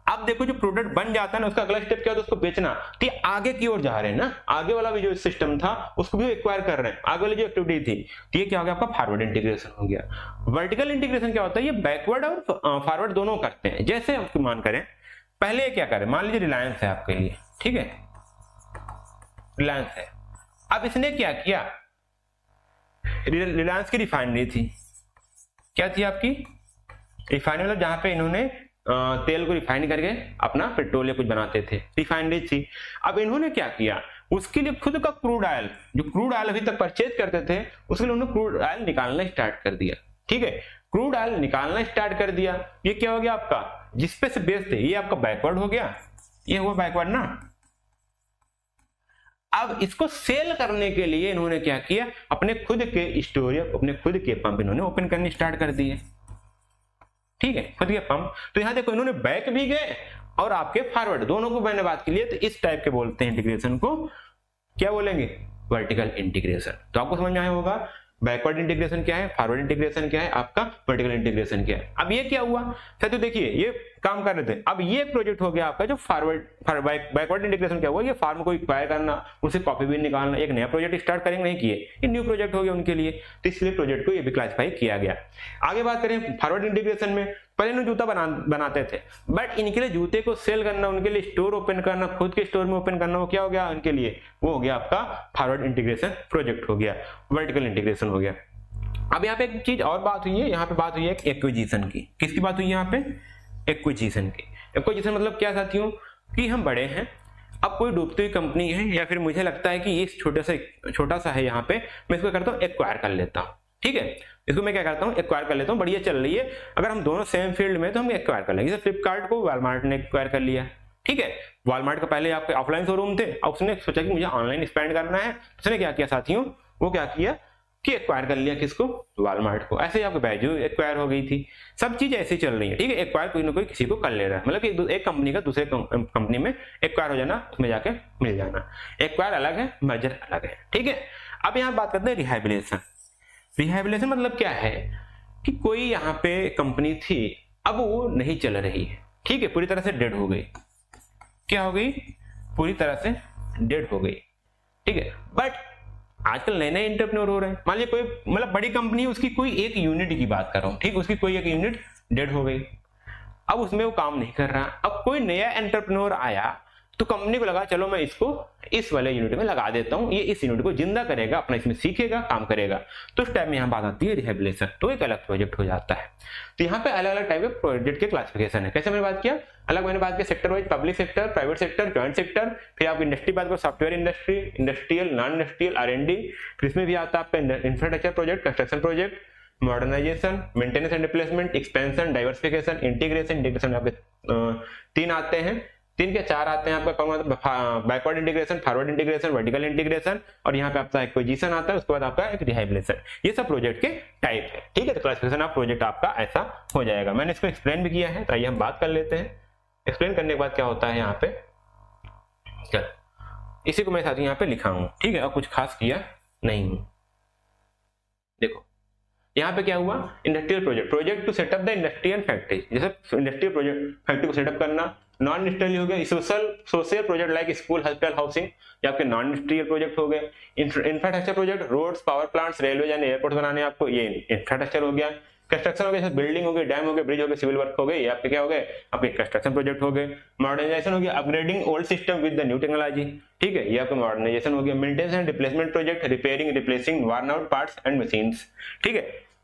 अब देखो जो प्रोडक्ट बन जाता है ना, उसका अगला स्टेप क्या होता है, उसको बेचना। तो ये आगे की ओर जा रहे हैं ना, आगे वाला भी जो सिस्टम था उसको भी एक्वायर कर रहे हैं, आगे वाली जो एक्टिविटी थी। तो ये क्या हो गया, आपका फॉरवर्ड इंटीग्रेशन हो गया। वर्टिकल इंटीग्रेशन क्या होता है, ये बैकवर्ड और फॉरवर्ड दोनों करते हैं। जैसे हम मान करें, पहले क्या करें, मान लीजिए रिलायंस है आपके लिए, ठीक है, रिलायंस है, अब इसने क्या किया, रिलायंस की रिफाइनरी थी, क्या थी आपकी रिफाइनरी, मतलब जहां पे इन्होंने तेल को रिफाइन करके अपना पेट्रोल या कुछ बनाते थे, रिफाइनरी थी। अब इन्होंने क्या किया, उसके लिए खुद का क्रूड ऑयल, जो क्रूड ऑयल अभी तक परचेज करते थे, उसके लिए उन्होंने क्रूड ऑयल निकालना स्टार्ट कर दिया। ठीक है, क्रूड ऑयल निकालना स्टार्ट कर दिया, ये क्या हो गया आपका, जिसपे से बेचते, ये आपका बैकवर्ड हो गया, ये हुआ बैकवर्ड ना। अब इसको सेल करने के लिए इन्होंने क्या किया, अपने खुद के स्टोर, अपने खुद के पंप इन्होंने ओपन करने स्टार्ट कर दिए। ठीक है, खुद के पंप। तो यहां देखो इन्होंने बैक भी गए और आपके फॉरवर्ड, दोनों को मैंने बात की लिए। तो इस टाइप के बोलते हैं इंटीग्रेशन को, क्या बोलेंगे, वर्टिकल इंटीग्रेशन। तो आपको समझ में आया होगा बैकवर्ड इंटीग्रेशन क्या है, फॉरवर्ड इंटीग्रेशन क्या है, आपका वर्टिकल इंटीग्रेशन क्या है। अब ये क्या हुआ सर, तो देखिए ये काम कर रहे थे। अब ये प्रोजेक्ट हो गया आपका जो बैकवर्ड इंटीग्रेशन क्या हुआ, ये फार्म को एक्वायर करना, उसे कॉपी भी निकालना, एक नया प्रोजेक्ट स्टार्ट करेंगे, नहीं किए, ये न्यू प्रोजेक्ट हो गया उनके लिए। तो इसलिए प्रोजेक्ट को ये भी क्लासिफाई किया गया। आगे बात करें फॉरवर्ड इंटीग्रेशन में, पहले इन्होंने जूता बनाते थे, बट इनके लिए जूते को सेल करना, उनके लिए स्टोर ओपन करना, खुद के स्टोर में ओपन करना, वो क्या हो गया उनके लिए, वो हो गया आपका फॉरवर्ड इंटीग्रेशन प्रोजेक्ट हो गया, वर्टिकल इंटीग्रेशन हो गया। अब यहाँ पे एक चीज और बात हुई है, यहाँ पे बात हुई है एक्विजिशन की। किसकी बात हुई है यहाँ पे, एक्विजिशन की। एक्विजिशन मतलब क्या साथियों, कि हम बड़े हैं, अब कोई डूबती हुई कंपनी है, या फिर मुझे लगता है कि ये छोटा सा है, यहाँ पे मैं इसको करता हूँ एक्वायर कर लेता हूँ। ठीक है, इसको मैं क्या करता हूँ, एक्वायर कर लेता हूँ, बढ़िया चल रही है, अगर हम दोनों सेम फील्ड में तो हम एक्वायर कर लेंगे। जैसे फ्लिपकार्ट को वॉलमार्ट ने एक्वायर कर लिया। ठीक है, वॉलमार्ट का पहले आपके ऑफलाइन शोरूम थे, अब उसने सोचा कि मुझे ऑनलाइन एक्सपेंड करना है, उसने क्या किया साथियों, वो क्या किया कि एक्वायर कर लिया, किसको, वॉलमार्ट को। ऐसे ही आपके बैजू एक्वायर हो गई थी। सब चीज ऐसी चल रही है। ठीक है, एक्वायर कोई ना कोई किसी को कर ले रहा है, मतलब कि एक कंपनी का दूसरे कंपनी में एक्वायर हो जाना, उसमें जाके मिल जाना। एक्वायर अलग है, मर्जर अलग है। ठीक है, अब यहाँ बात करते हैं रिहैबिलिटेशन। रिहैबिलिटेशन मतलब क्या है कि कोई यहाँ पे कंपनी थी, अब वो नहीं चल रही है। ठीक है, पूरी तरह से डेड हो गई। क्या हो गई, पूरी तरह से डेड हो गई। ठीक है, बट आजकल नए नए एंटरप्रेन्योर हो रहे हैं। मान लीजिए कोई मतलब बड़ी कंपनी है, उसकी कोई एक यूनिट की बात कर रहा हूँ, ठीक, उसकी कोई एक यूनिट डेड हो गई, अब उसमें वो काम नहीं कर रहा। अब कोई नया एंटरप्रेन्योर आया तो कंपनी को लगा चलो मैं इसको इस वाले यूनिट में लगा देता हूँ, ये इस यूनिट को जिंदा करेगा, अपना इसमें सीखेगा, काम करेगा। तो उस टाइम में यहाँ बात आती है रिहैबिलिटेशन, तो एक अलग प्रोजेक्ट हो जाता है। तो यहाँ पे अलग अलग टाइप के प्रोजेक्ट के क्लासिफिकेशन है। कैसे मैंने बात किया, अलग मैंने बात किया sector wise, public sector, private sector, joint sector, फिर आप इंडस्ट्री बात करो, software industry, industrial, non industrial, R&D, फिर इसमें भी आता है आपका infrastructure project, construction project, modernisation, maintenance and replacement, expansion, diversification, integration आपके 3 आते हैं, 3 के 4 आते हैं आपका backward integration, forward integration, vertical integration, और यहाँ पे आपका एक्विजिशन आता है, उसके बाद आपका एक रिहैबिलिटेशन। ये सब प्रोजेक्ट के टाइप है। ठीक है, तो क्लासिफिकेशन ऑफ प्रोजेक्ट आपका ऐसा हो जाएगा। मैंने इसको एक्सप्लेन भी किया है, तो आइए हम बात कर लेते हैं। एक्सप्लेन करने के बाद क्या होता है यहाँ पे, चल इसी को मैं साथ यहाँ पे लिखा हूँ। ठीक है, और कुछ खास किया नहीं हूँ। देखो यहाँ पे क्या हुआ, industrial project to set up the industrial factory, जैसे इंडस्ट्रियल प्रोजेक्ट फैक्ट्री को सेटअप करना। नॉन इंडस्ट्रियल हो गया social project like school, hospital, housing, ये आपके नॉन इंडस्ट्रियल प्रोजेक्ट हो गए। Infrastructure project, roads, power plants, railway and airport बनाने आपको, ये इंफ्रास्ट्रक्चर हो गया। कंस्ट्रक्शन हो गया, जैसे बिल्डिंग हो गई, डैम हो गए, ब्रिज हो गए, सिविल वर्क हो गए, ये आपके क्या हो गए, आपके कंस्ट्रक्शन प्रोजेक्ट हो गए। मॉडर्नाइजेशन हो गया, upgrading old system with the new technology. ठीक है, ये आपका मॉडर्नाइजेशन हो गया। Maintenance and replacement project, repairing, replacing worn out parts and machines. ठीक है,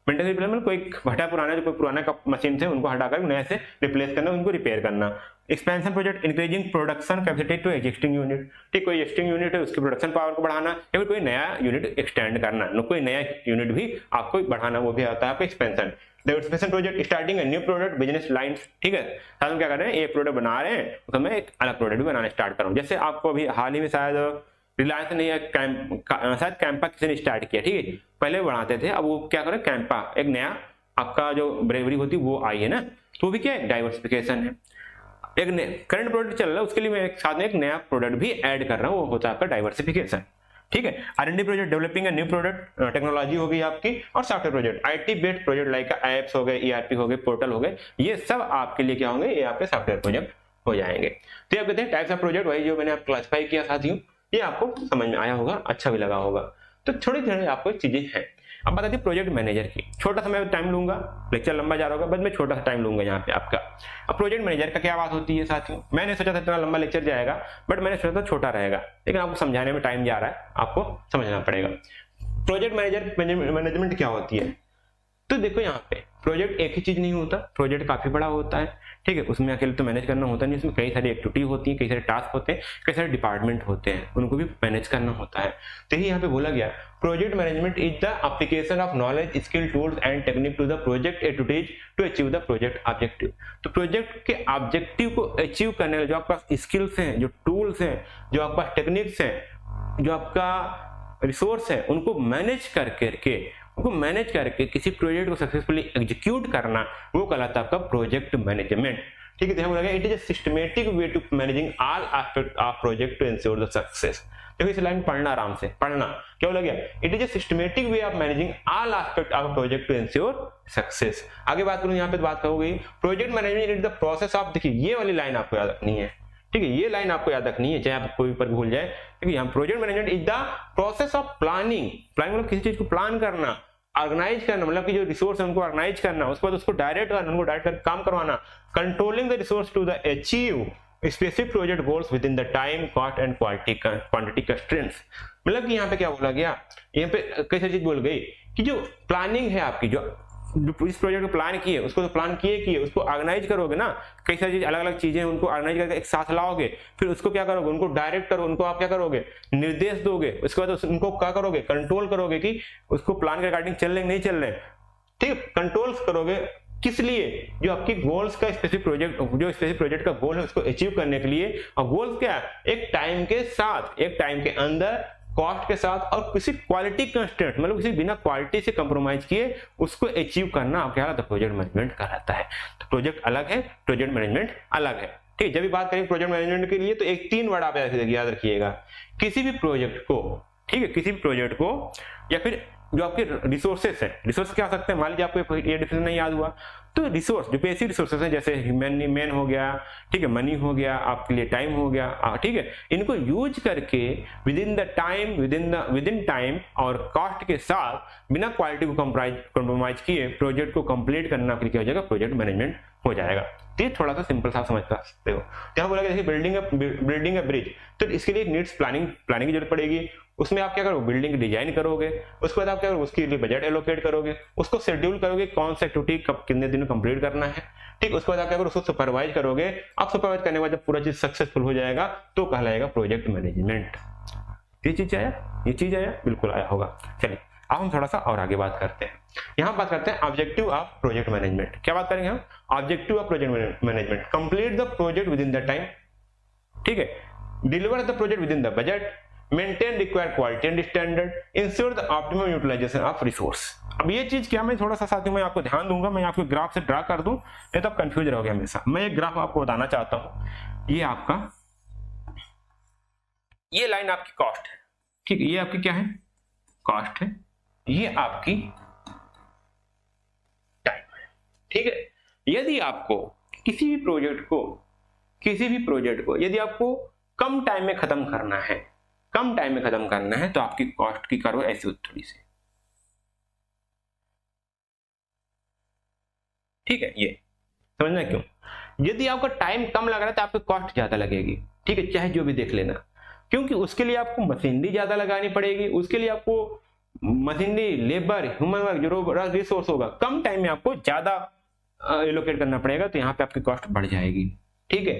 मेंटेनेंस रिप्लेसमेंट, कोई भटा पुराना जो कोई पुराना मशीन थे उनको हटाकर नए से रिप्लेस करना, उनको रिपेयर करना। Expansion project, increasing production capacity to existing unit. ठीक, कोई एग्जिस्टिंग यूनिट है उसकी प्रोडक्शन पावर को बढ़ाना, या फिर कोई नया यूनिट एक्सटेंड करना, कोई नया यूनिट भी आपको बढ़ाना, वो भी आता है आपका expansion. Diversification project, starting new product business lines. ठीक है, साथ में क्या कर रहे हैं, एक प्रोडक्ट बना रहे हैं तो मैं एक अलग प्रोडक्ट भी बनाना स्टार्ट करूँ। जैसे आपको अभी हाल ही में शायद रिलायंस ने शायद कैंपा किसी ने स्टार्ट किया। ठीक है, पहले बढ़ाते थे, अब वो क्या करें, कैंपा एक नया आपका जो ब्रेवरी होती है वो आई है ना, तो भी क्या है, डाइवर्सिफिकेशन है। एक करंट प्रोडक्ट चल रहा है, उसके लिए मैं साथ में एक नया प्रोडक्ट भी ऐड कर रहा हूँ, वो होता है आपका डाइवर्सिफिकेशन। ठीक है, R&D project, developing new product, technology हो गई आपकी, और software project, IT based project like apps हो गए, ERP हो गए, पोर्टल हो गए, ये सब आपके लिए क्या होंगे, ये आपके सॉफ्टवेयर प्रोजेक्ट हो जाएंगे। तो आप कहते हैं टाइप्स ऑफ प्रोजेक्ट, वही जो मैंने क्लासिफाई किया साथियों, ये आपको समझ में आया होगा, अच्छा भी लगा होगा। तो थोड़ी थोड़ी आपको चीजें हैं। अब बताती प्रोजेक्ट मैनेजर की, छोटा सा मैं टाइम लूंगा, लेक्चर लंबा जा रहा होगा, बस मैं छोटा सा टाइम लूंगा यहाँ पे आपका। अब प्रोजेक्ट मैनेजर का क्या बात होती है साथियों, मैंने सोचा था इतना लंबा लेक्चर जाएगा, बट मैंने सोचा था छोटा रहेगा, लेकिन आपको समझाने में टाइम जा रहा है, आपको समझना पड़ेगा। प्रोजेक्ट मैनेजर मैनेजमेंट क्या होती है, तो देखो यहाँ पे प्रोजेक्ट एक ही चीज नहीं होता, प्रोजेक्ट काफी बड़ा होता है। ठीक है, उसमें अकेले तो मैनेज करना होता नहीं, उसमें कई सारी एक्टिविटी होती है, कई सारे टास्क होते हैं, कई सारे डिपार्टमेंट होते हैं, उनको भी मैनेज करना होता है। तो यही यहाँ पे बोला गया, project management is the application of knowledge, skill, tools and technique to the project activities to achieve the project objective. तो प्रोजेक्ट के ऑब्जेक्टिव को अचीव करने के जो आपके पास स्किल्स हैं, जो टूल्स हैं, जो आपके पास टेक्निक्स हैं, जो आपका रिसोर्स है उनको मैनेज करके किसी प्रोजेक्ट को सक्सेसफुली एग्जीक्यूट करना, वो कहलाता है आपका प्रोजेक्ट मैनेजमेंट। ठीक है, ध्यान बोला गया, it is a systematic way to managing all aspect of project to ensure the success. देखो इस लाइन पढ़ना, आराम से पढ़ना, क्या बोला गया, it is a systematic way of managing all aspect of project to ensure success. आगे बात करूं, यहाँ पे बात करोगे project management is the process of, देखिए ये वाली लाइन आपको याद रखनी है, ठीक है, ये लाइन आपको याद रखनी है, चाहे आप कोई पर भूल जाए। देखिए यहाँ project management is the process of planning मतलब किसी चीज को प्लान करना, ऑर्गेनाइज करना, मतलब कि जो रिसोर्स है उनको ऑर्गेनाइज करना, उसके बाद उसको डायरेक्ट करना, उनको डायरेक्ट करके काम करवाना, controlling the resource to the achieve specific project goals within the time, cost and quantity constraints. मतलब कि यहाँ पे क्या बोला गया, यहाँ पे कैसे चीज बोल गई कि जो प्लानिंग है आपकी, जो इस प्रोजेक्ट को प्लान किए, उसको तो प्लान किए उसको ऑर्गेनाइज करोगे ना, कई सारी चीज अलग अलग चीजें उनको ऑर्गेनाइज करके एक साथ लाओगे, फिर उसको क्या करोगे, उनको डायरेक्ट करो, उनको आप क्या करोगे, निर्देश दोगे, उसके बाद उनको क्या करोगे, कंट्रोल करोगे कि उसको प्लान के रिगार्डिंग चल रहे नहीं चल रहे, ठीक है, कंट्रोल करोगे किस लिए, जो आपकी गोल्स का स्पेसिफिक प्रोजेक्ट का गोल है उसको अचीव करने के लिए। और गोल्स क्या है, एक टाइम के साथ, एक टाइम के अंदर, कॉस्ट के साथ, और किसी क्वालिटी कंस्ट्रेंट मतलब किसी बिना क्वालिटी से कंप्रोमाइज किए उसको अचीव करना आप क्या कहता है, प्रोजेक्ट मैनेजमेंट कहलाता है। तो प्रोजेक्ट अलग है, प्रोजेक्ट मैनेजमेंट अलग है। ठीक है, जब भी बात करेंगे प्रोजेक्ट मैनेजमेंट के लिए तो एक 3 वर्ड आप याद रखिएगा, किसी भी प्रोजेक्ट को, ठीक है, किसी भी प्रोजेक्ट को, या फिर जो आपके रिसोर्सेस है, रिसोर्स क्या हो सकते हैं, मान लीजिए आपको ये डिफिनेशन नहीं याद हुआ तो रिसोर्स जो बेसिक रिसोर्सेस हैं जैसे मैन हो गया, ठीक है, मनी हो गया, आपके लिए टाइम हो गया, ठीक है, इनको यूज करके विद इन टाइम और कॉस्ट के साथ बिना क्वालिटी को कॉम्प्रोमाइज किए प्रोजेक्ट को कंप्लीट करना आपके लिए क्या हो जाएगा, प्रोजेक्ट मैनेजमेंट हो जाएगा। तो ये थोड़ा सा सिंपल सा समझ सकते हो। यहाँ बोला गया बिल्डिंग अ ब्रिज, तो इसके लिए नीड्स प्लानिंग की जरूरत पड़ेगी। उसमें आप क्या करोगे, बिल्डिंग डिजाइन करोगे, उसके बाद आप क्या करोगे, उसके लिए बजट एलोकेट करोगे, उसको शेड्यूल करोगे कौन सा एक्टिविटी कब कितने दिन में कंप्लीट करना है, ठीक, उसके बाद आप क्या करोगे, उसको सुपरवाइज करोगे। आप सुपरवाइज करने के बाद जब पूरा चीज सक्सेसफुल हो जाएगा तो कहलाएगा प्रोजेक्ट मैनेजमेंट। ये चीज आया, बिल्कुल आया होगा। चलिए अब हम थोड़ा सा और आगे बात करते हैं। यहाँ बात करते हैं ऑब्जेक्टिव ऑफ प्रोजेक्ट मैनेजमेंट। क्या बात करेंगे हम, objective of project management, complete the project within the time, ठीक है, deliver the project within the budget, maintain required quality and standard, ensure the optimum utilisation of resource. अब ये चीज क्या, मैं थोड़ा सा साथियों में आपको ध्यान दूंगा, मैं आपको ग्राफ से ड्रा कर दूं, नहीं तो आप कंफ्यूज रहोगे हमेशा। मैं एक ग्राफ आपको बताना चाहता हूं, ये आपका, ये लाइन आपकी कॉस्ट है, ठीक है, ये आपकी क्या है, कॉस्ट है, ये आपकी टाइम है, ठीक है। यदि आपको किसी भी प्रोजेक्ट को यदि आपको कम टाइम में खत्म करना है तो आपकी कॉस्ट की कर्व ऐसी होती थोड़ी सी, ठीक है, ये समझना क्यों, यदि आपका टाइम कम लग रहा है तो आपकी कॉस्ट ज्यादा लगेगी, ठीक है, चाहे जो भी देख लेना, क्योंकि उसके लिए आपको मशीनरी ज्यादा लगानी पड़ेगी, उसके लिए आपको मशीनरी, लेबर, ह्यूमन वर्क जो रिसोर्स होगा कम टाइम में आपको ज्यादा एलोकेट करना पड़ेगा, तो यहाँ पे आपकी कॉस्ट बढ़ जाएगी, ठीक है,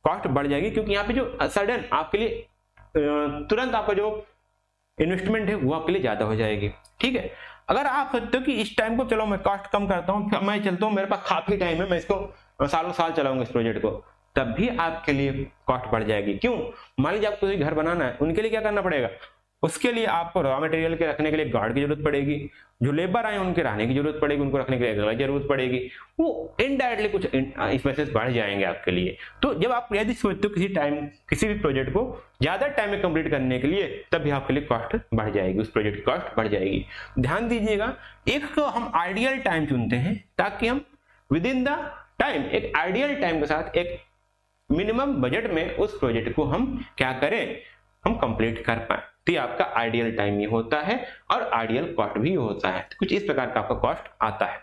कॉस्ट बढ़ जाएगी, क्योंकि यहाँ पे जो सडन आपके लिए तुरंत आपका जो इन्वेस्टमेंट है वो आपके लिए ज्यादा हो जाएगी, ठीक है। अगर आप सोचते हो कि इस टाइम को चलो मैं कॉस्ट कम करता हूँ, मैं चलता हूँ, मेरे पास काफी टाइम है, मैं इसको सालों साल चलाऊंगा इस प्रोजेक्ट को, तब भी आपके लिए कॉस्ट बढ़ जाएगी। क्यों, मान लीजिए आपको घर बनाना है, उनके लिए क्या करना पड़ेगा, उसके लिए आपको रॉ मटेरियल के रखने के लिए गार्ड की जरूरत पड़ेगी, जो लेबर आए उनके रहने की जरूरत पड़ेगी, उनको रखने के लिए जरूरत पड़ेगी, वो इनडायरेक्टली कुछ एक्सपेंसेस बढ़ जाएंगे आपके लिए। तो जब आप यदि सोचते हो किसी भी प्रोजेक्ट को ज्यादा टाइम में कंप्लीट करने के लिए, तब भी आपके लिए कॉस्ट बढ़ जाएगी, उस प्रोजेक्ट की कॉस्ट बढ़ जाएगी। ध्यान दीजिएगा, एक तो हम आइडियल टाइम चुनते हैं ताकि हम विद इन द टाइम, एक आइडियल टाइम के साथ एक मिनिमम बजट में उस प्रोजेक्ट को हम क्या करें, हम कंप्लीट कर पाए। तो ये आपका आइडियल टाइम ये होता है और आइडियल कॉस्ट भी होता है। तो कुछ इस प्रकार का आपका कॉस्ट आता है,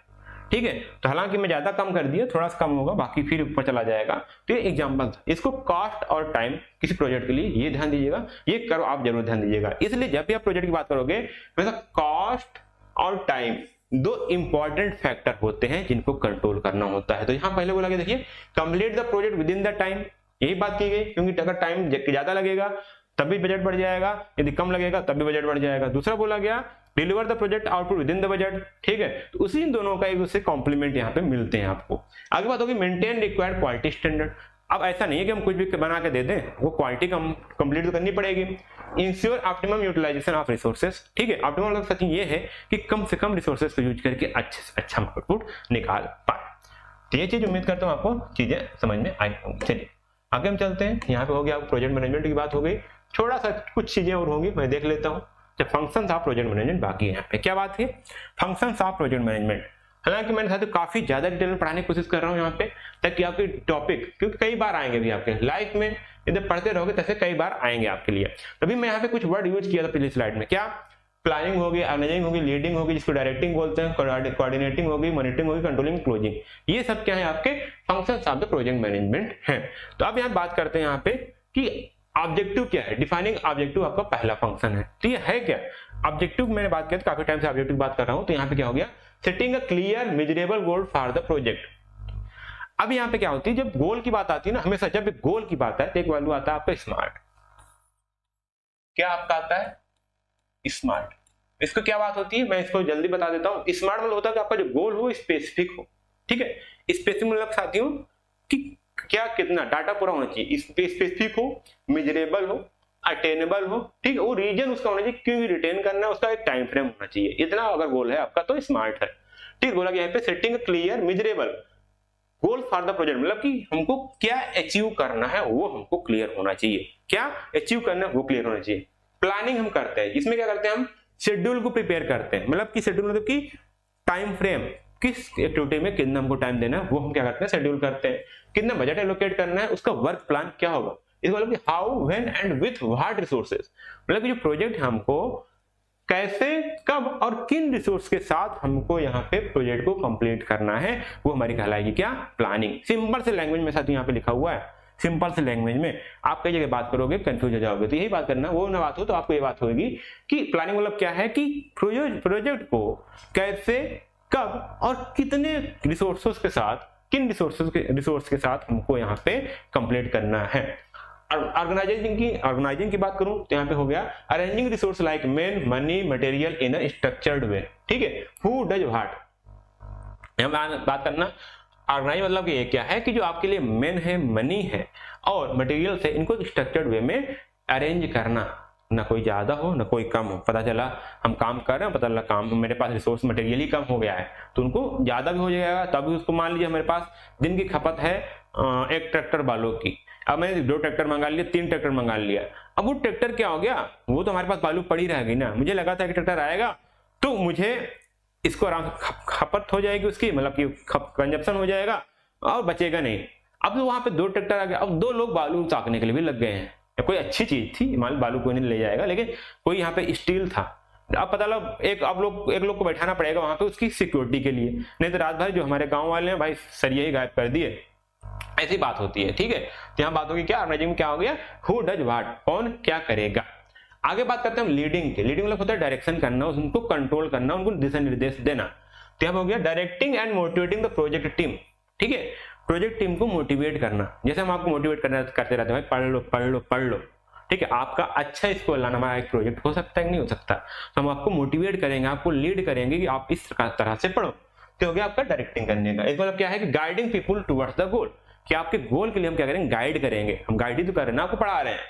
ठीक है। तो हालांकि मैं ज्यादा कम कर दिया, थोड़ा सा कम होगा, बाकी फिर ऊपर चला जाएगा। तो ये एग्जांपल, इसको कॉस्ट और टाइम किसी प्रोजेक्ट के लिए ये ध्यान दीजिएगा, ये करो आप जरूर ध्यान दीजिएगा। इसलिए जब भी आप प्रोजेक्ट की बात करोगे, वैसा कॉस्ट और टाइम 2 इंपॉर्टेंट फैक्टर होते हैं जिनको कंट्रोल करना होता है। तो यहाँ पहले बोला गया, देखिए, complete the project within the time, यही बात की गई, क्योंकि अगर टाइम ज्यादा लगेगा तब भी बजट बढ़ जाएगा, यदि कम लगेगा तब भी बजट बढ़ जाएगा। दूसरा बोला गया, deliver the project output with in the budget, ठीक है। तो उसी दोनों का एक दूसरे कॉम्प्लीमेंट यहाँ पे मिलते हैं आपको। आगे बात होगी, मेंटेन रिक्वायर्ड क्वालिटी स्टैंडर्ड। अब ऐसा नहीं है कि हम कुछ भी बना के दे दें, वो क्वालिटी कंप्लीट तो करनी पड़ेगी। Ensure optimum utilisation of resources, ठीक है। ऑप्टिमम का सच ये है कि कम से कम रिसोर्सेज को यूज करके अच्छे से अच्छा आउटपुट निकाल पाए। तो ये चीज उम्मीद करता हूँ आपको चीजें समझ में आई होंगी। चलिए आगे हम चलते हैं। यहाँ पे हो गया प्रोजेक्ट मैनेजमेंट की बात हो गई, थोड़ा सा कुछ चीजें और होंगी मैं देख लेता हूँ। जब फंक्शंस ऑफ प्रोजेक्ट मैनेजमेंट बाकी है, यहाँ पे क्या बात है, फंक्शंस ऑफ प्रोजेक्ट मैनेजमेंट। हालांकि मैंने साथ काफी ज्यादा डिटेल में पढ़ाने की कोशिश कर रहा हूँ यहाँ पे, ताकि आपके टॉपिक, क्योंकि कई बार आएंगे भी आपके लाइफ में, यदि पढ़ते रहोगे तैसे कई बार आएंगे आपके लिए। तभी मैं यहाँ पे कुछ वर्ड यूज किया था पिछली स्लाइड में, क्या प्लानिंग होगी, ऑर्गेनाइजिंग होगी, लीडिंग होगी, जिसको डायरेक्टिंग बोलते हैं, कोऑर्डिनेटिंग होगी, मॉनिटरिंग होगी, कंट्रोलिंग, क्लोजिंग। ये सब क्या है आपके functions of the project management है। तो अब यहाँ बात करते हैं यहाँ पे कि ऑब्जेक्टिव क्या है। डिफाइनिंग ऑब्जेक्टिव आपका पहला फंक्शन है। तो ये है क्या ऑब्जेक्टिव, मैंने बात किया, काफी टाइम से ऑब्जेक्टिव बात कर रहा हूं। तो यहाँ पे क्या हो गया, setting a clear measurable goal for the project. अब यहाँ पे क्या होती है, जब गोल की बात आती है ना, हमेशा जब गोल की बात है तो एक वैल्यू आता है आपका स्मार्ट। क्या आपका आता है स्मार्ट। इसको क्या बात होती है, मैं इसको जल्दी बता देता हूं। स्मार्ट मतलब होता है कि आपका जो गोल हो स्पेसिफिक हो, ठीक है। स्पेसिफिक मतलब साथियों कि क्या कितना डाटा पूरा होना चाहिए, स्पेसिफिक हो, मेजरेबल हो, अटेनेबल हो, ठीक है। वो रीजन उसका होना चाहिए, क्यों रिटेन करना है, उसका एक टाइम फ्रेम होना चाहिए। इतना अगर गोल है आपका तो स्मार्ट है, ठीक। बोला गया है पे setting clear measurable goal for the project, मतलब कि हमको क्या अचीव करना है वो हमको क्लियर होना चाहिए। क्या अचीव करना है वो क्लियर होना चाहिए। प्लानिंग हम करते हैं, इसमें क्या करते हैं, हम शेड्यूल को प्रिपेयर करते हैं, मतलब कि शेड्यूल मतलब कि टाइम फ्रेम, किस एक्टिविटी में कितना हमको टाइम देना है वो हम क्या करते हैं, शेड्यूल करते हैं। कितना बजट एलोकेट करना है, उसका वर्क प्लान क्या होगा, इसको मतलब कि how, when and with what resources, मतलब कि जो प्रोजेक्ट हमको कैसे, कब और किन रिसोर्स के साथ हमको यहाँ पे प्रोजेक्ट को कंप्लीट करना है, वो हमारी कहलाएगी क्या, प्लानिंग। सिंपल से लैंग्वेज में साथ यहाँ पे लिखा हुआ है, सिंपल से लैंग्वेज में। आप कई जगह बात करोगे कंफ्यूज हो जाओगे, तो यही बात करना, वो ना बात हो तो आपको ये बात होगी कि प्लानिंग मतलब क्या है कि प्रोजेक्ट को कैसे, कब और कितने रिसोर्सेज के साथ, किन रिसोर्स के साथ हमको यहाँ पे कंप्लीट करना है। ऑर्गेनाइजिंग की बात करूं तो यहाँ पे हो गया arranging resource like man, money, material in a structured way, ठीक है। हु डज व्हाट, बात करना ऑर्गेनाइज मतलब कि ये क्या है कि जो आपके लिए मेन है, मनी है और मटेरियल है, इनको स्ट्रक्चर्ड वे में अरेंज करना, ना कोई ज्यादा हो ना कोई कम हो। पता चला हम काम कर रहे हैं, पता चला काम मेरे पास रिसोर्स मटेरियल ही कम हो गया है तो उनको ज्यादा भी हो जाएगा। तभी उसको मान लीजिए मेरे पास दिन की खपत है 1 ट्रैक्टर बालू की, अब मैंने 2 ट्रैक्टर मंगा लिया, 3 ट्रैक्टर मंगा लिया। अब वो ट्रैक्टर क्या हो गया, वो तो हमारे पास बालू पड़ी रहेगी ना। मुझे लगा था कि ट्रैक्टर आएगा तो मुझे इसको आराम से खपत हो जाएगी उसकी, मतलब कि कंजप्शन हो जाएगा और बचेगा नहीं। अब तो वहां पे 2 ट्रैक्टर आ गया, अब 2 लोग बालू ताकने के लिए भी लग गए हैं। कोई अच्छी चीज थी, मान बालू कोई नहीं ले जाएगा, लेकिन कोई यहाँ पे स्टील था। अब पता लगा एक लोग को बैठाना पड़ेगा वहां पे उसकी सिक्योरिटी के लिए, नहीं तो रात भर जो हमारे गांव वाले हैं भाई सरिया ही गायब कर दिए, ऐसी बात होती है, ठीक है। तो यहाँ बात होगी क्या, ऑर्गेनाइजिंग क्या हो गया, हु डज व्हाट, कौन क्या करेगा। आगे बात करते हैं हम लीडिंग की। लीडिंग मतलब होता है डायरेक्शन करना, उनको कंट्रोल करना, उनको दिशा निर्देश देना। तो यहाँ हो गया directing and motivating the project team, ठीक है। प्रोजेक्ट टीम को मोटिवेट करना, जैसे हम आपको मोटिवेट करते रहते हैं, भाई पढ़ लो, ठीक है। आपका अच्छा स्कोर लाना हमारा एक प्रोजेक्ट हो सकता है कि नहीं हो सकता, तो हम आपको मोटिवेट करेंगे, आपको लीड करेंगे कि आप इस तरह से पढ़ो। तो हो गया आपका डायरेक्टिंग करने का। इसका मतलब क्या है कि guiding people towards the goal, कि आपके गोल के लिए हम क्या करेंगे, गाइड करेंगे। हम गाइड ही तो कर रहे हैं ना, आपको पढ़ा रहे हैं।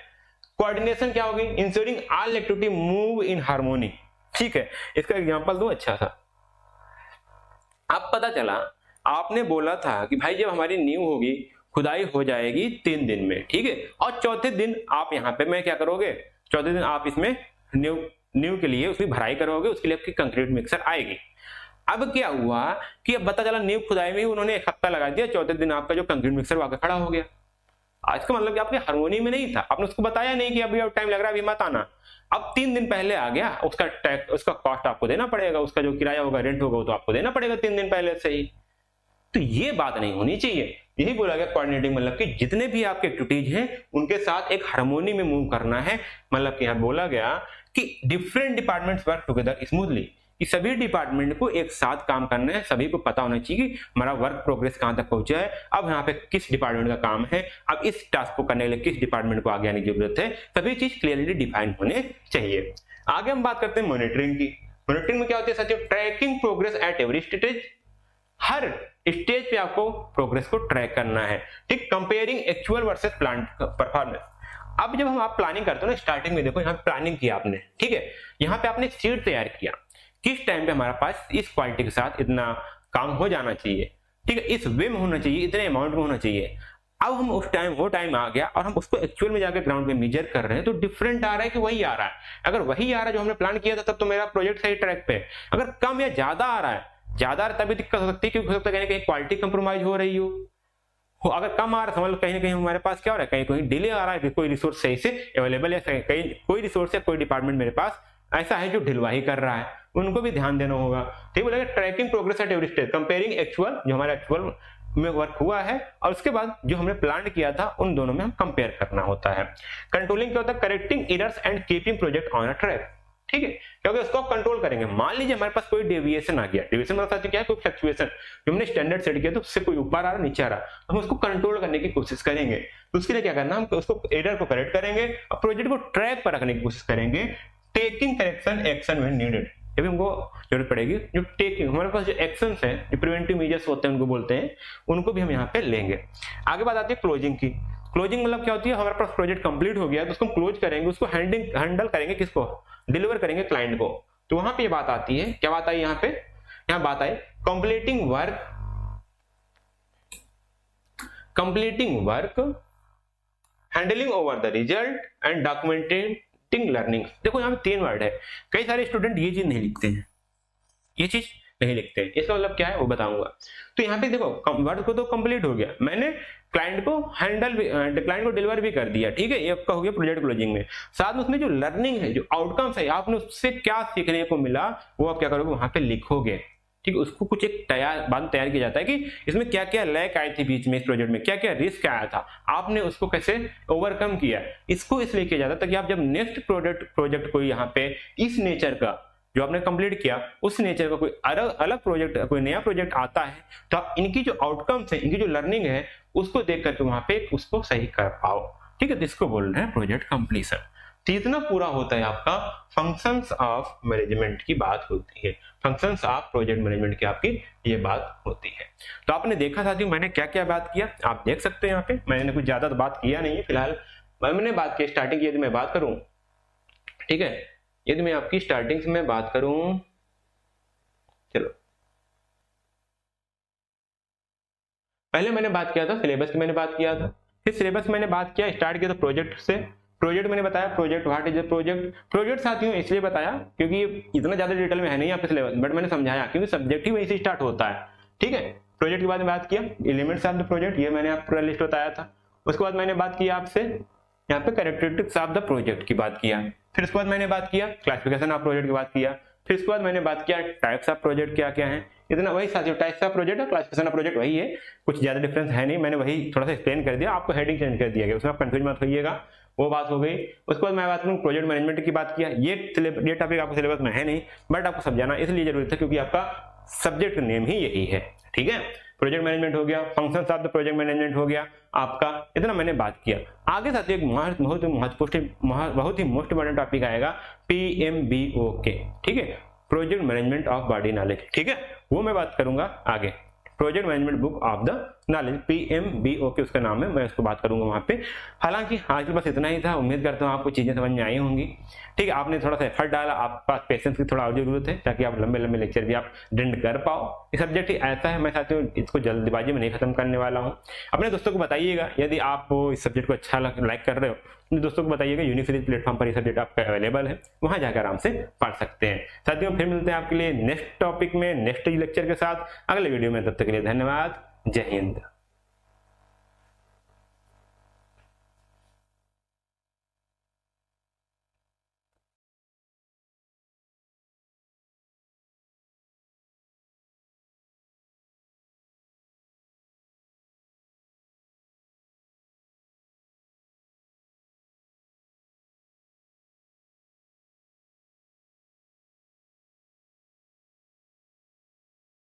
कोऑर्डिनेशन क्या होगी, ensuring all activity move in harmony, ठीक है। इसका एग्जांपल दूं अच्छा सा। अब पता चला आपने बोला था कि भाई जब हमारी नींव होगी, खुदाई हो जाएगी 3 दिन में, ठीक है। और चौथे दिन आप यहाँ पे मैं क्या करोगे, चौथे दिन आप इसमें नींव के लिए उसकी भराई करोगे, उसके लिए आपकी कंक्रीट मिक्सर आएगी। अब क्या हुआ कि अब पता चला नींव खुदाई में उन्होंने 1 हफ्ता लगा दिया, चौथे दिन आपका जो कंक्रीट मिक्सर वाकर खड़ा हो गया। आज का मतलब कि आपके हार्मोनी में नहीं था, आपने उसको बताया नहीं कि अभी अब टाइम लग रहा है, अभी मत आना। अब 3 दिन पहले आ गया, उसका टैक्स, उसका कॉस्ट आपको देना पड़ेगा, उसका जो किराया होगा, रेंट होगा, वो तो आपको देना पड़ेगा 3 दिन पहले से ही। तो ये बात नहीं होनी चाहिए। यही बोला गया कोऑर्डिनेटिंग मतलब कि जितने भी आपके एक्टिविटीज हैं उनके साथ एक हार्मोनी में मूव करना है। मतलब कि यहाँ बोला गया कि different departments work together smoothly, कि सभी डिपार्टमेंट को एक साथ काम करना है, सभी को पता होना चाहिए कि हमारा वर्क प्रोग्रेस कहां तक पहुंचा है, अब यहाँ पे किस डिपार्टमेंट का काम है, अब इस टास्क को करने के लिए किस डिपार्टमेंट को आगे आने की जरूरत है, सभी चीज क्लियरली डिफाइन होने चाहिए। आगे हम बात करते हैं मॉनिटरिंग की। मॉनिटरिंग में क्या होती है साथियों, tracking progress at every stage, हर स्टेज पे आपको प्रोग्रेस को ट्रैक करना है, ठीक। Comparing actual versus plan performance. अब जब हम आप प्लानिंग करते हो ना, स्टार्टिंग में देखो यहाँ पे प्लानिंग किया आपने, ठीक है, यहाँ पे आपने शीट तैयार किया, किस टाइम पे हमारे पास इस क्वालिटी के साथ इतना काम हो जाना चाहिए, ठीक है, इस वे में होना चाहिए, इतने अमाउंट में होना चाहिए। अब हम उस टाइम, वो टाइम आ गया और हम उसको एक्चुअल में जाकर ग्राउंड पे मेजर कर रहे हैं, तो डिफरेंट आ रहा है कि वही आ रहा है। अगर वही आ रहा है जो हमने प्लान किया था, तब तो मेरा प्रोजेक्ट सही ट्रैक पे है। अगर कम या ज्यादा आ रहा है, ज्यादा तभी दिक्कत हो सकती है, क्योंकि हो सकता है कहीं ना कहीं क्वालिटी कंप्रोमाइज हो रही हो। अगर कम आ रहा है, समझ लो कहीं ना कहीं हमारे पास क्या हो रहा है, कहीं कहीं डिले आ रहा है, कोई रिसोर्स सही से अवेलेबल है, कहीं कोई रिसोर्स या कोई डिपार्टमेंट मेरे पास ऐसा है जो ढिलवाही कर रहा है, उनको भी ध्यान देना होगा, ठीक। बोलेगा tracking progress at every stage, comparing actual, जो हमारा एक्चुअल में वर्क हुआ है, और उसके बाद जो हमने प्लान किया था, उन दोनों में हम कंपेयर करना होता है। कंट्रोलिंग क्या होता है, correcting errors and keeping project on a track, ठीक है, क्योंकि उसको कंट्रोल करेंगे। मान लीजिए हमारे पास कोई डेविएशन आ गया, डेविएशन मतलब क्या है, कोई फ्लक्चुएशन, जो हमने स्टैंडर्ड सेट किया तो उससे कोई ऊपर आ रहा नीचे आ रहा, हम उसको कंट्रोल करने की कोशिश करेंगे। तो उसके लिए क्या करना, हम उसको एरर को करेक्ट करेंगे और प्रोजेक्ट को ट्रैक पर रखने की कोशिश करेंगे, taking correction action when needed, जब हमको जरूरत पड़ेगी। जो टेकिंग, हमारे पास जो एक्शंस हैं, जो प्रिवेंटिव मेजर्स होते हैं, उनको बोलते हैं, उनको भी हम यहाँ पे लेंगे। आगे बात आती है क्लोजिंग की। क्लोजिंग मतलब क्या होती है, हमारे पास प्रोजेक्ट कंप्लीट हो गया तो उसको हम क्लोज करेंगे, उसको हैंडल करेंगे, किसको, डिलीवर करेंगे क्लाइंट को। तो वहां पे ये बात आती है, क्या बात आई यहाँ पे, यहाँ बात आई completing work, handling over the result and documenting learning. देखो यहाँ पे 3 वर्ड है, कई सारे स्टूडेंट ये चीज नहीं लिखते हैं, ये चीज नहीं लिखते हैं, इसका मतलब क्या है वो बताऊंगा। तो यहाँ पे देखो वर्क को तो कंप्लीट हो गया, मैंने क्लाइंट को क्लाइंट को डिलीवर भी कर दिया, ठीक है, ये आपका हो गया प्रोजेक्ट क्लोजिंग में। साथ में उसमें जो लर्निंग है, जो आउटकम्स है, आपने उससे क्या सीखने को मिला, वो आप क्या करोगे, वहां पे लिखोगे, ठीक है। उसको कुछ एक बाद तैयार किया जाता है कि इसमें क्या क्या लैक आई थी बीच में, इस प्रोजेक्ट में क्या क्या रिस्क आया था, आपने उसको कैसे ओवरकम किया, इसको इसलिए किया जाता है ताकि आप जब नेक्स्ट प्रोजेक्ट को यहाँ पे इस नेचर का जो आपने कंप्लीट किया, उस नेचर का कोई अलग प्रोजेक्ट, कोई नया प्रोजेक्ट आता है, तो आप इनकी जो आउटकम्स है, इनकी जो लर्निंग है, उसको देख करके वहां पे उसको सही कर पाओ, ठीक है। तो इसको बोल रहे हैं प्रोजेक्ट कंप्लीशन। तो इतना पूरा होता है आपका फंक्शंस ऑफ मैनेजमेंट की बात होती है, फंक्शंस ऑफ प्रोजेक्ट मैनेजमेंट की आपकी ये बात होती है। तो आपने देखा साथियों मैंने क्या क्या बात किया, आप देख सकते हैं यहाँ पे, मैंने कुछ ज्यादा बात किया नहीं है फिलहाल, मैंने बात की स्टार्टिंग की, यदि मैं बात करूं, ठीक है, यदि मैं आपकी स्टार्टिंग से मैं बात करूं, चलो पहले मैंने बात किया था सिलेबस की, मैंने बात किया था, फिर सिलेबस मैंने बात किया, स्टार्ट किया था प्रोजेक्ट से। प्रोजेक्ट मैंने बताया, project what is a project साथियों इसलिए बताया क्योंकि इतना ज्यादा डिटेल में है नहीं आपके सिलेबस, बट मैंने समझाया क्योंकि सब्जेक्ट ही वहीं से स्टार्ट होता है, ठीक है। प्रोजेक्ट के बाद में बात किया एलिमेंट्स ऑफ द प्रोजेक्ट, ये मैंने आपको लिस्ट बताया था। उसके बाद मैंने बात किया आपसे यहाँ पे कैरेक्टरिस्टिक्स ऑफ द प्रोजेक्ट की बात किया, फिर उसके बाद मैंने बात किया क्लासिफिकेशन ऑफ प्रोजेक्ट की बात किया, फिर उसके बाद मैंने बात किया टाइप्स ऑफ प्रोजेक्ट क्या क्या है। इतना वही साथियों, टाइप्स ऑफ प्रोजेक्ट और क्लासिफिकेशन ऑफ प्रोजेक्ट वही है, कुछ ज्यादा डिफरेंस है नहीं, मैंने वही थोड़ा सा एक्सप्लेन कर दिया, आपको हेडिंग चेंज कर दिया गया, उसमें आप कंफ्यूज मत होइएगा, वो बात हो गई। उसके बाद मैं बात करूँ प्रोजेक्ट मैनेजमेंट की बात किया, ये टॉपिक आपको सिलेबस में है नहीं, बट आपको समझाना इसलिए जरूरी था क्योंकि आपका सब्जेक्ट नेम ही यही है, ठीक है। प्रोजेक्ट मैनेजमेंट हो गया, functions of the project management हो गया आपका, इतना मैंने बात किया। आगे साथ एक बहुत ही मोस्ट इंपॉर्टेंट टॉपिक आएगा PMBOK, ठीक है, project management of body knowledge, ठीक है, वो मैं बात करूंगा आगे। Project management book of the knowledge, PMBOK उसका नाम है, मैं उसको बात करूंगा वहां पे। हालांकि आज बस इतना ही था, उम्मीद करता हूँ आपको चीजें समझ में आई होंगी, ठीक है। आपने थोड़ा सा एफर्ट डाला, आपके पास पेशेंस की थोड़ा और जरूरत है ताकि आप लंबे लंबे लेक्चर भी आप अटेंड कर पाओ। ये सब्जेक्ट ही ऐसा है, मैं साथियों इसको जल्दबाजी में नहीं खत्म करने वाला हूँ। अपने दोस्तों को बताइएगा, यदि आप इस सब्जेक्ट को अच्छा लाइक कर रहे हो, अपने दोस्तों को बताइएगा, यूनिक प्लेटफॉर्म पर ये सब्जेक्ट आपका अवेलेबल है, वहां जाकर आराम से पढ़ सकते हैं। साथियों फिर मिलते हैं आपके लिए नेक्स्ट टॉपिक में, नेक्स्ट लेक्चर के साथ अगले वीडियो में, तब तक के लिए धन्यवाद, जय हिंद।